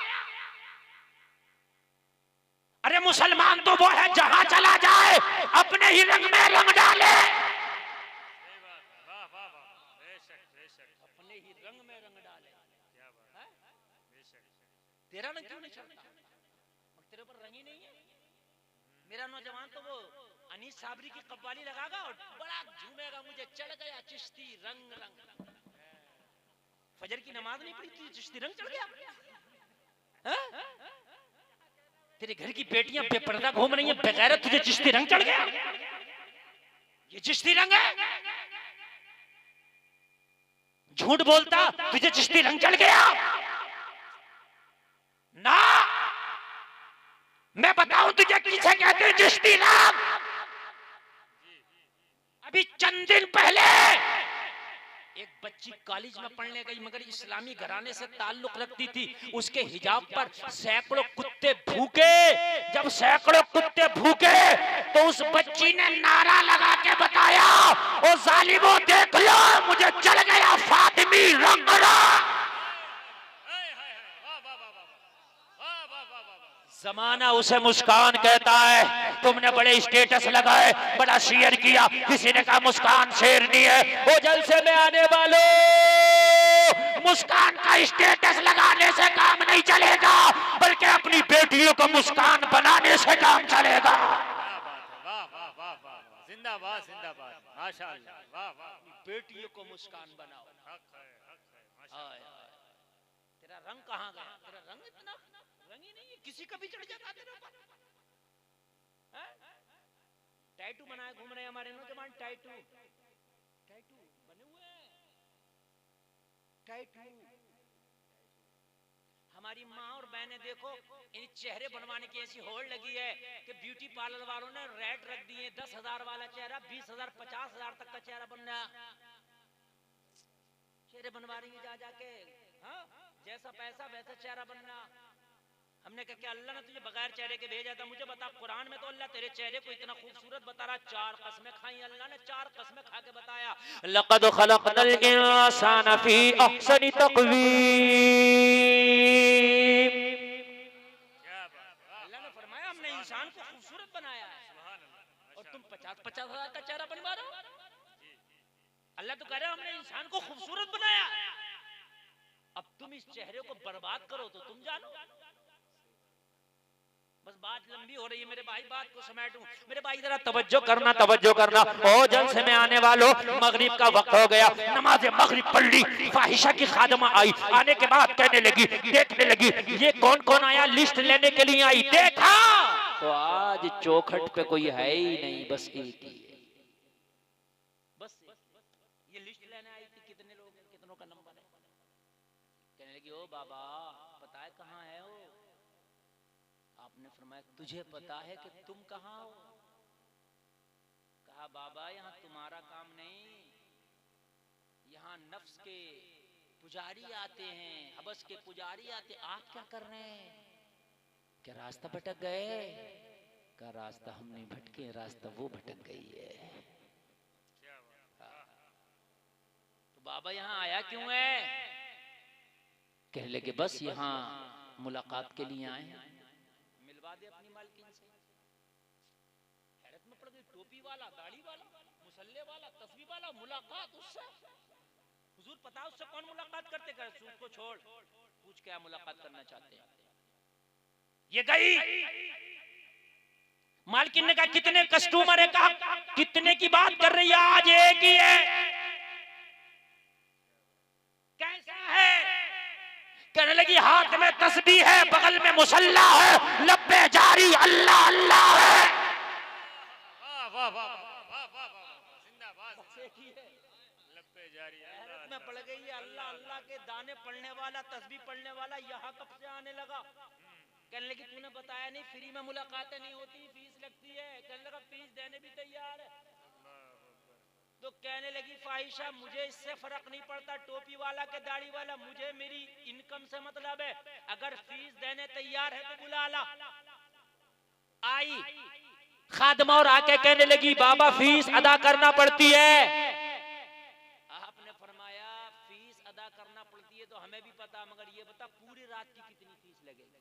अरे मुसलमान तो वो है जहां चला जाए अपने ही रंग में रंग डाले, सही बात है, वाह वाह वाह, बेशक बेशक, अपने ही रंग में रंग डाले। क्या बात है, बेशक। तेरा रंग क्यों नहीं चढ़ता? तेरे ऊपर रंग ही नहीं है। मेरा नौजवान तो वो अनीस साबरी की कव्वाली लगागा और बड़ा झूमेगा, मुझे चढ़ गया चिश्ती रंग रंग। फजर की नमाज नहीं पढ़ी थी, चिश्ती रंग चढ़ गया। तेरे घर की बेटियां बेपर्दा घूम रही हैं बेगैरत, तुझे चिश्ती रंग चढ़ गया? ये चिश्ती रंग है? झूठ बोलता, तुझे चिश्ती रंग चढ़ गया? ना, मैं बताऊं तुझे किसे कहते हैं चिश्ती रंग? अभी चंद दिन पहले एक बच्ची कॉलेज में पढ़ने गई मगर इस्लामी घराने से ताल्लुक रखती थी, उसके हिजाब पर सैकड़ों कुत्ते भूखे। जब सैकड़ों कुत्ते भूखे तो उस बच्ची ने नारा लगा के बताया, ओ जालिमों देख लो मुझे चल गया फातिमी रंगना। जमाना उसे मुस्कान कहता है। तुमने बड़े स्टेटस लगाए, बड़ा शेयर किया, किसी ने कहा मुस्कान शेरनी है। वो जलसे में आने वालों, मुस्कान का स्टेटस लगाने से काम नहीं चलेगा, बल्कि अपनी बेटियों को मुस्कान बनाने से काम चलेगा। वाह वाह वाह वाह, जिंदाबाद जिंदाबाद, माशाअल्लाह, वाह वाह। बेटियों को मुस्कान बनाओ। हक है माशाअल्लाह। तेरा रंग कहाँ गया? तेरा रंग इतना रंग ही नहीं है, किसी का भी चढ़ जाता तेरे ऊपर। टैटू बनाए घूम रहे हैं हमारे नौजवान, टैटू टैटू बने हुए हैं, टैटू। हमारी माँ और बहनें देखो, इन चेहरे बनवाने की ऐसी होड़ लगी है कि ब्यूटी पार्लर वालों ने रेट रख दिए, 10,000 वाला चेहरा 20,000 50,000 तक का चेहरा बनना। चेहरे बनवा रही जा जाके, हाँ जैसा पैसा वैसा चेहरा बनना। हमने कहा कि अल्लाह ने तुझे बगैर चेहरे के भेजा था? मुझे बता, कुरान में तो अल्लाह तेरे चेहरे को इतना खूबसूरत बता रहा। 4 कसमें खाई अल्लाह ने, 4 कसमें खा के बताया, लक़द खलक़नल इंसान फी अहसनि तक़वीम। अल्लाह ने फरमाया हमने इंसान को खूबसूरत बनाया है, और तुम 50-50 हजार का चेहरा बनवा रहे हो। अल्लाह तो कह रहा है हमने इंसान को खूबसूरत बनाया। अब तुम इस चेहरे को बर्बाद करो तो तुम जानो। बस बात लंबी हो रही है मेरे भाई, बात को समेटूं। मेरे भाई जरा तवज्जो करना, तवज्जो करना। ओ जलसे में आने वालों, मगरिब का वक्त हो गया, नमाज मगरिब पढ़ ली। फाहिशा की खादमा आई, आने के बाद कहने लगी, देखने लगी ये कौन कौन आया, लिस्ट लेने के लिए आई। देखा तो आज चौखट पे कोई है ही नहीं, बस एक ही है। बस ये लिस्ट लेने आई थी, कितने लोग हैं, कितनों का नंबर है। कहने लगी ओ बाबा पता है कहाँ है वो? आपने फरमाया तुझे पता है कि तुम कहाँ हो? कहा बाबा यहाँ तुम्हारा काम नहीं, यहाँ नफ्स के पुजारी आते हैं, हबस के पुजारी आते। आप क्या कर रहे हैं? क्या रास्ता भटक गए? का रास्ता हम नहीं भटके, रास्ता वो भटक गई है। तो बाबा यहाँ आया क्यों है? कहने लगे बस यहाँ मुलाकात के लिए आए हैं। मिलवा दे अपनी मालकिन से। हैरत में पड़ गई, टोपी वाला, दाढ़ी वाला, मुसल्ले वाला, तस्बीह वाला, मुलाकात उससे। हुजूर पता उससे कौन मुलाकात करते? कर सूद को छोड़, पूछ क्या मुलाकात करना चाहते हैं। ये गई, मालकिन ने कहा कितने कस्टमर है? कहा कितने की बात कर रही है? आज एक ही है। कैसा है? कहने लगी हाथ में तस्बीह है, बगल में मुसल्ला है, लब्बे जारी अल्लाह अल्लाह है। वाह वाह वाह वाह वाह वाह, जिंदाबाद, लब्बे जारी हैरत में पड़ गई है। अल्लाह अल्लाह के दाने पढ़ने वाला, तस्बीह पढ़ने वाला यहाँ कब से आने लगा? कहने लगी तूने बताया नहीं, फ्री में मुलाकातें नहीं होती, फीस लगती है। कहने लगा फीस देने भी तैयार है। तो कहने लगी फाहिशा मुझे इससे फर्क नहीं पड़ता, टोपी वाला के दाढ़ी वाला, मुझे मेरी इनकम से मतलब है। अगर फीस देने तैयार है तो बुला ला। आई खादमा और आके कहने लगी बाबा फीस अदा करना पड़ती है। आपने फरमाया फीस अदा करना पड़ती है तो हमें भी पता, मगर ये बता पूरी रात की कितनी फीस लगेगी?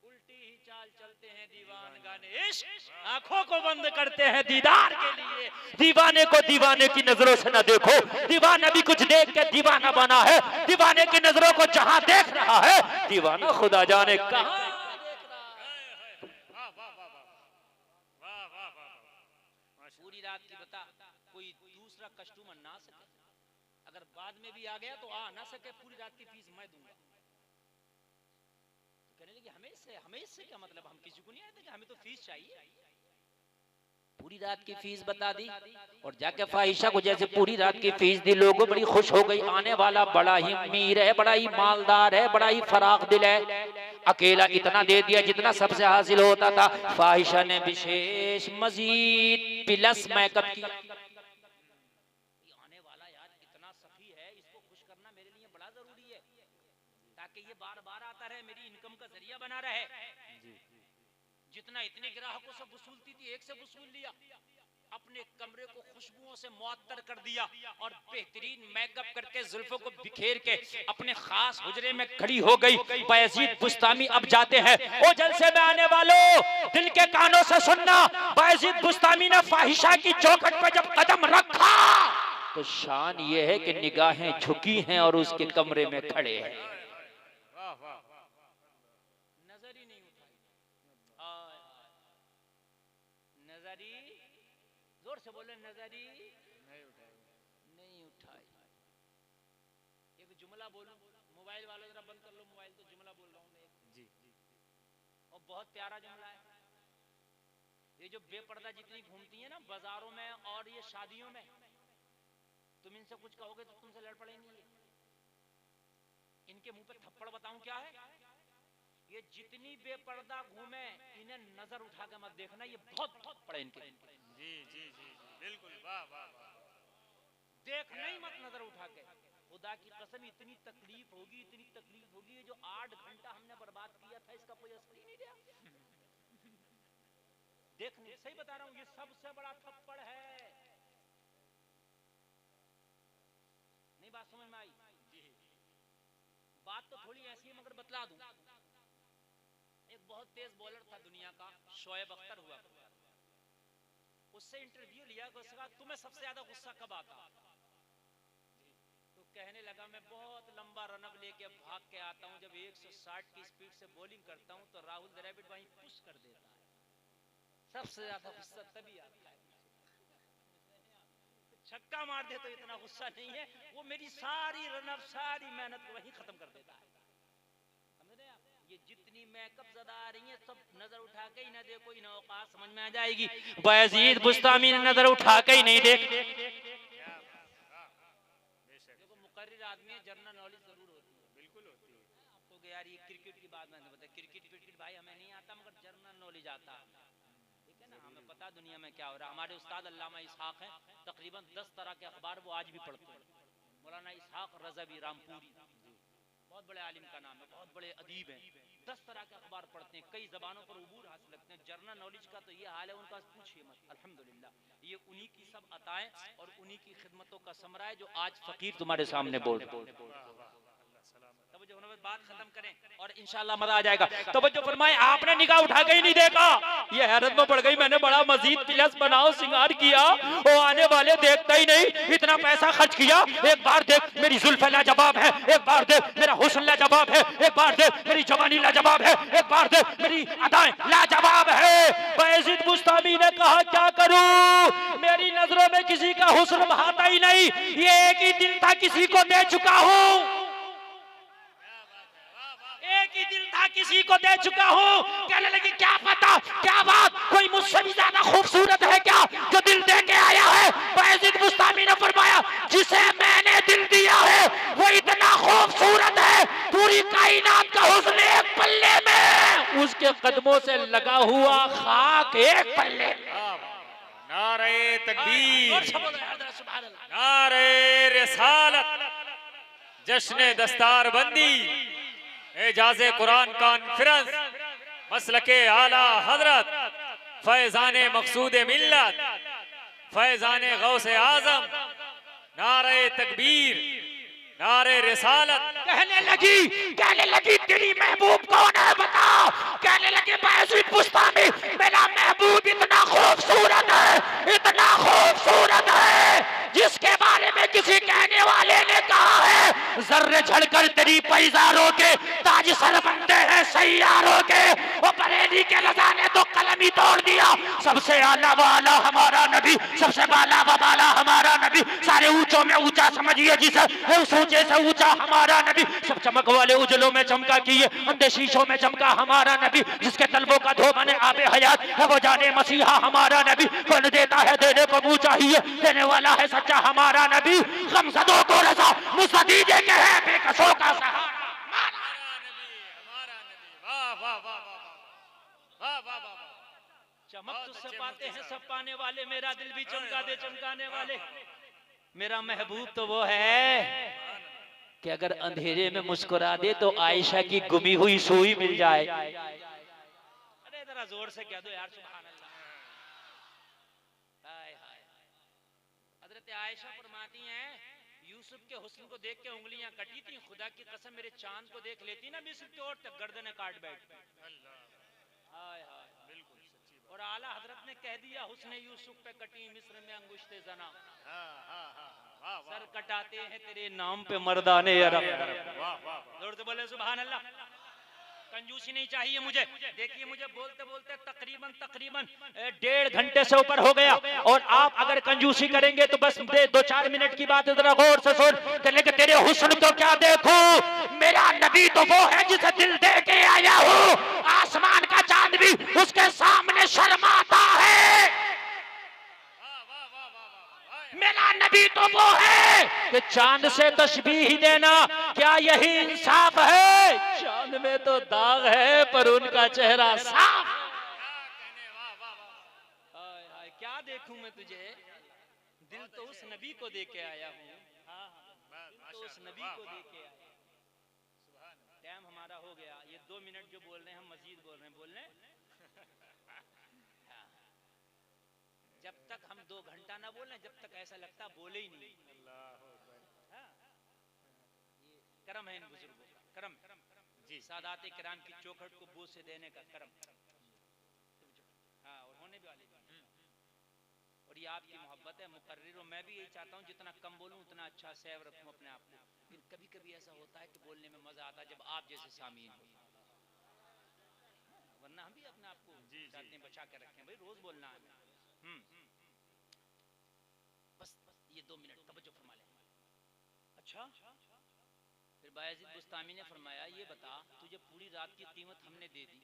उल्टी ही चाल चलते हैं दीवान गाने, इश्क आंखों को बंद करते हैं दीदार के लिए। दीवाने को दीवाने की नजरों से न देखो, दीवाना भी कुछ देख के दीवाना बना है। दीवाने की नजरों को जहां देख रहा है, दीवाना खुदा जाने कहां देख रहा है। पूरी रात की बता कोई दूसरा कस्टमर ना सके, अगर बाद में भी आ गया तो आ ना सके, पूरी रात की फीस मैं दूंगा। कहने लगी हमें इससे क्या मतलब, हम किसी को नहीं आते कि हमें तो फीस चाहिए। पूरी रात की फीस बता दी और जाके फाहिशा को जैसे पूरी रात की फीस दी, लोगों बड़ी खुश हो गई। आने वाला बड़ा ही अमीर है, बड़ा ही मालदार है, बड़ा ही फराख दिल है। अकेला इतना दे दिया जितना सबसे हासिल होता था। फाहिशा ने विशेष मजीद प्लस मेकअप किया। आने ना रहे। जितना इतने ग्राहकों से वसूलती थी एक से वसूल लिया, अपने कमरे को खुशबुओं से मुअत्तर कर दिया और बेहतरीन मेकअप करके जुल्फों को बिखेर के अपने खास हुजरे में खड़ी हो गई। बायजीद बुस्तामी अब जाते हैं। ओ जलसे में आने वालों, दिल के कानों से सुनना, बायजीद बुस्तामी ने फाहिशा की चौखट पर जब कदम रखा तो शान ये है कि निगाहें झुकी हैं और उसके कमरे में खड़े हैं। वाह वाह नजर ही नहीं उठाई, नजरी जोर से बोले, नजरी नहीं उठाई। एक जुमला बोलूं, मोबाइल वालों जरा बंद कर लो मोबाइल, तो जुमला बोल रहा हूं मैं जी, और बहुत प्यारा जुमला है। ये जो बेपर्दा जितनी घूमती है ना बाजारों में और ये शादियों में, तुम इनसे कुछ कहोगे तो तुमसे लड़ पड़ेंगी। इनके मुंह पे थप्पड़ बताऊं क्या है? ये जितनी बेपर्दा घूमे इन्हें नजर उठा के मत देखना, ये बहुत थप्पड़ इनके। जी जी जी बिल्कुल, वाह वाह वाह, देखना ही मत नजर उठा के। खुदा की कसम इतनी तकलीफ होगी, इतनी तकलीफ होगी। ये जो 8 घंटा हमने बर्बाद किया था इसका कोई असर ही नहीं दिया। देखने सही बता रहा हूं, ये सबसे बड़ा थप्पड़ है। नहीं बात समझ में आई? बात तो थोड़ी ऐसी है मगर बतला दूं। एक बहुत तेज बॉलर था दुनिया का, शोएब अख्तर हुआ, उससे इंटरव्यू लिया, उसका तुम्हें सबसे ज्यादा गुस्सा कब आता? तो कहने लगा मैं बहुत लंबा रनअप लेके भाग के आता हूं, जब 160 की स्पीड से बॉलिंग करता हूं तो राहुल द्रविड़ वहीं पुश कर देता है। सबसे ज्यादा गुस्सा तभी आता है। छक्का मार दे तो इतना गुस्सा नहीं है, वो मेरी सारी रनअप सारी मेहनत को वहीं खत्म कर देता है। समझ रहे आप? ये जितनी मैकअप ज़्यादा आ रही है सब नजर उठा के ही ना देखो, इन औकात समझ में आ जाएगी। बायजीद बुस्तामी ने नजर उठा के ही नहीं देख। देखो मुकर्रिर आदमी है, जनरल नॉलेज जरूर होती है, बिल्कुल होती है। आपको तो यार ये क्रिकेट की बात मैंने बताया, क्रिकेट भाई हमें नहीं आता मगर जनरल नॉलेज आता है, ठीक है ना, हमें पता दुनिया में क्या हो रहा है। हमारे उस्ताद अल्लामा इसहाक हैं, तकरीबन 10 तरह के अखबार वो आज भी पढ़ते हैं। मौलाना इसहाक रज़वी रामपुरी, बहुत बड़े आलिम का नाम है, बहुत बड़े अदीब हैं, 10 तरह के अखबार पढ़ते हैं, कई जबानों पर उबूर हासिल रखते हैं। जनरल नॉलेज का तो ये हाल है उनका, पूछिए मत। अल्हम्दुलिल्लाह ये उन्हीं की सब अताएं और उन्हीं की खिदमतों का समरा है जो आज फकीर तुम्हारे सामने बोल रहे हैं। तब जो बात खत्म करें और इंशाल्लाह मजा आ जाएगा। तो जो फरमाए आपने निगाह उठा के ही नहीं देखा, ये हैरत में पड़ गई। मैंने बड़ा मजीद प्लस बनाओ सिंगार किया, वो आने वाले देखता ही नहीं, इतना पैसा खर्च किया। एक बार देख मेरी जुल्फ़ लाजवाब है, एक बार देख मेरा हुस्न लाजवाब है, एक बार देख मेरी जवानी लाजवाब है, एक बार देख मेरी अदाएं लाजवाब है। बायजीद बुस्तामी ने कहा क्या करूं, मेरी नजरों में किसी का हुस्न बहाता ही नहीं, ये एक ही दिल था किसी को दे चुका हूं, एक ही दिल था किसी को दे चुका हूँ। कहने लगी क्या पता क्या बात, कोई मुझसे भी ज्यादा खूबसूरत है क्या जो दिल दे के आया है? बायजीद बुस्तामी ने फरमाया जिसे मैंने दिल दिया है वो इतना खूबसूरत है, पूरी कायनात का हुस्न एक पल्ले में, उसके कदमों से लगा हुआ खाक एक पल्ले में। नारे तकबीर, नारे रिसालत, जश्न दस्तारबंदी, एजाज़े कुरान कॉन्फ्रेंस, मसलके आला हजरत फैजाने मकसूद मिल्लत, फैजाने गौसे आजम, नारे तकबीर, नारे रिसालत। कहने लगी तेरी महबूब कौन है बता? कहने लगे बायजीद बुस्तामी, मेरा महबूब इतना खूबसूरत है, इतना खूबसूरत है जिसके बारे में किसी कहने वाले ने कहा है जर्रे झड़कर तेरी पैजारों के ताज सर बनते हैं सैयारों के। वो बरेली के रज़ा ने तो कलम ही तोड़ दिया, सबसे आला वाला हमारा नबी, सबसे बाला बाला हमारा नबी, सारे ऊंचों में ऊंचा समझिए जिसे, उस ऊंचे से ऊंचा हमारा नबी, सब चमक वाले उजलों में चमका किए अंधे शीशों में चमका हमारा नबी, जिसके तलबों का धो बने आबे हयात है वो जाने मसीहा हमारा नबी। कौन देता है देने को मुँह चाहिए, देने वाला है सच्चा हमारा नबी, गमज़दों को रज़ा मुस्तदीजे के है बेकसों का सहारा। चमक तुझसे पाते हैं सब पाने वाले, मेरा दिल भी चमका दे चमकाने वाले। मेरा महबूब तो वो है कि अगर अंधेरे में मुस्कुरा दे तो आयशा की गुमी हुई सुई मिल जाए। अरे जरा जोर से कह दो यार, सुभान अल्लाह। हाय हाय। हजरत आयशा फरमाती हैं, यूसुफ के हुस्न को देख के उंगलियां कटी थी, खुदा की कसम मेरे चांद को देख लेती ना मिस्र की ओर तक गर्दनें काट बैठती। हाय हाय, बिल्कुल सच्ची बात। और आला हजरत ने कह दिया, हुस्न यूसुफ पे कटी मिस्र में अंगुश्ते जना, सर कटाते हैं तेरे नाम पे मर्दाने अरब। जोर से बोले सुभान अल्लाह। कंजूसी नहीं चाहिए मुझे। देखिए मुझे बोलते बोलते तकरीबन 1.5 घंटे से ऊपर हो गया, और आप अगर कंजूसी करेंगे तो बस 2-4 मिनट की बात है, जरा गौर से सुन। लेकिन तेरे हुस्न को क्या देखूं, मेरा नबी तो वो है जिसे दिल दे के आया हूँ, आसमान का चांद भी उसके सामने शर्माता है। मेरा नबी तो वो है कि चांद से तशबीह ही देना, क्या यही इंसाफ है? चांद में तो दाग है पर उनका चेहरा साफ। क्या देखूं मैं तुझे, दिल तो उस नबी को दे के आया हूँ, तो उस नबी को दे के आया। टाइम हमारा हो गया, ये 2 मिनट जो बोल रहे हैं हम मजीद बोल रहे हैं, बोल रहे हैं। जब तक हम 2 घंटा ना बोलें, जब तक ऐसा लगता बोले ही नहीं। हाँ, ये करम है इन बुजुर्गों का, करम जी, सादात किराम की चौखट को बोझ से देने का करम। हाँ, और होने भी वाली, और ये आपकी मोहब्बत है मुकर्रिर। मैं भी यही चाहता हूँ जितना कम बोलूँ उतना अच्छा सेव रखूँ अपने आप को। लेकिन कभी कभी ऐसा होता है कि बोलने में मजा आता है जब आप जैसे सामीन हो, वरना हम भी अपने आप को चाहते हैं बचा के रखें, भाई रोज बोलना है। बस ये 2 मिनट तवज्जो फरमा लें। अच्छा, फिर बायजीद बुस्तामी ने फरमाया, ये बता तुझे पूरी रात की कीमत हमने दे दी,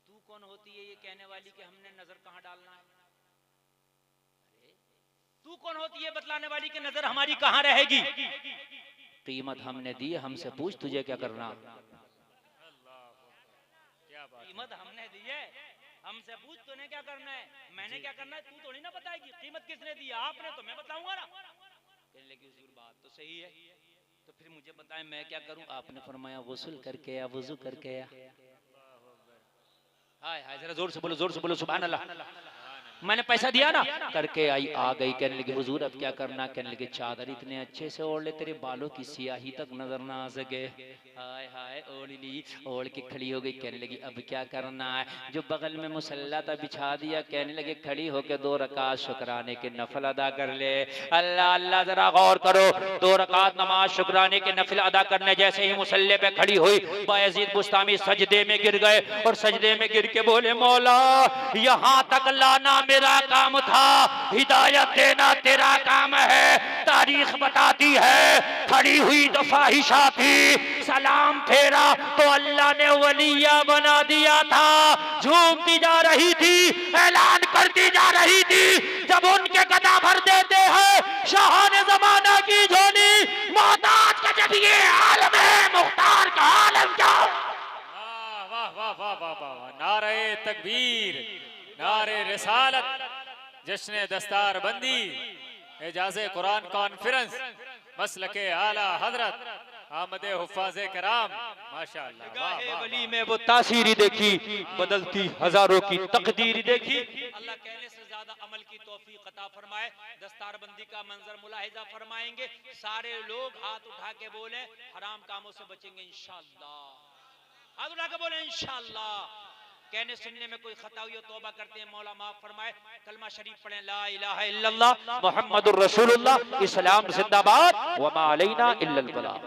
तू कौन होती है ये कहने वाली कि हमने नजर कहाँ डालना है? अरे तू कौन होती है बतलाने वाली कि नजर हमारी कहाँ रहेगी? कीमत हमने दी, हमसे पूछ तुझे क्या करना। कीमत हमने दी है, हमसे पूछ तूने क्या करना है, मैंने क्या करना है तू थोड़ी ना बताएगी। कीमत किसने दी, आपने, तो मैं बताऊंगा ना। कहने लगी हुजूर बात तो सही है, तो फिर मुझे बताएं मैं क्या करूं? आपने फरमाया गुस्ल करके या वुजू करके या। हाय हाय, जरा जोर से बोलो, जोर से बोलो सुभान अल्लाह। मैंने पैसा दिया ना, करके आई, आ गई। कहने लगी हुजूर अब क्या करना? कहने लगे चादर इतने अच्छे से ओढ़ ले तेरे बालों की सियाही तक नजर ना आ सके। हाय हाय, ओढ़ ली, ओढ़ के खड़ी हो गई। कहने लगी अब क्या करना है? जो बगल में मुसल्ला था बिछा दिया। कहने लगे खड़ी होके 2 रकात शुक्राने के नफल अदा कर ले। अल्लाह अल्लाह, जरा गौर करो, 2 रकात नमाज शुक्राने के नफल अदा करने जैसे ही मुसल्ले पे खड़ी हुई, बायजीद बुस्तामी सजदे में गिर गए, और सजदे में गिर के बोले मौला यहाँ तक लाना मेरा काम था, हिदायत देना तेरा काम है। तारीख बताती है खड़ी हुई तो फाहिशा थी, सलाम फेरा तो अल्लाह ने वलिया बना दिया था। झूमती जा रही थी, ऐलान करती जा रही थी, जब उनके गदा भर देते हैं शाहान ज़माना की झोली, मोहताज का जब ये आलम है, मुख्तार का आलम क्या? वाह वाह वाह वाह वाह, नारे तकबीर, नारे रिसालत, जश्न दस्तार बंदी, एजाज़े कुरान कॉन्फ्रेंस, मसलके आला हजरत आमदे हुफ़ाज़े कराम, माशाअल्लाह। वाह वाह, वली में वो तासीरी देखी, बदलती हजारों की तकदीर देखी। अल्लाह कहने से ज्यादा अमल की तौफीक अता फरमाए। दस्तारबंदी का मंजर मुलाहिजा फरमाएंगे। सारे लोग हाथ उठा के बोले हराम कामों से बचेंगे इंशाअल्लाह। हाथ उठा के बोले इंशाअल्लाह। कहने सुनने में कोई खता हुई हो तौबा करते हैं, मौला माफ फरमाए। कलमा शरीफ पढ़ें, ला इलाहा इल्लल्लाह मुहम्मदुर रसूलुल्लाह, इस्लाम जिंदाबाद, व मा अलैना इल्लल बलाग।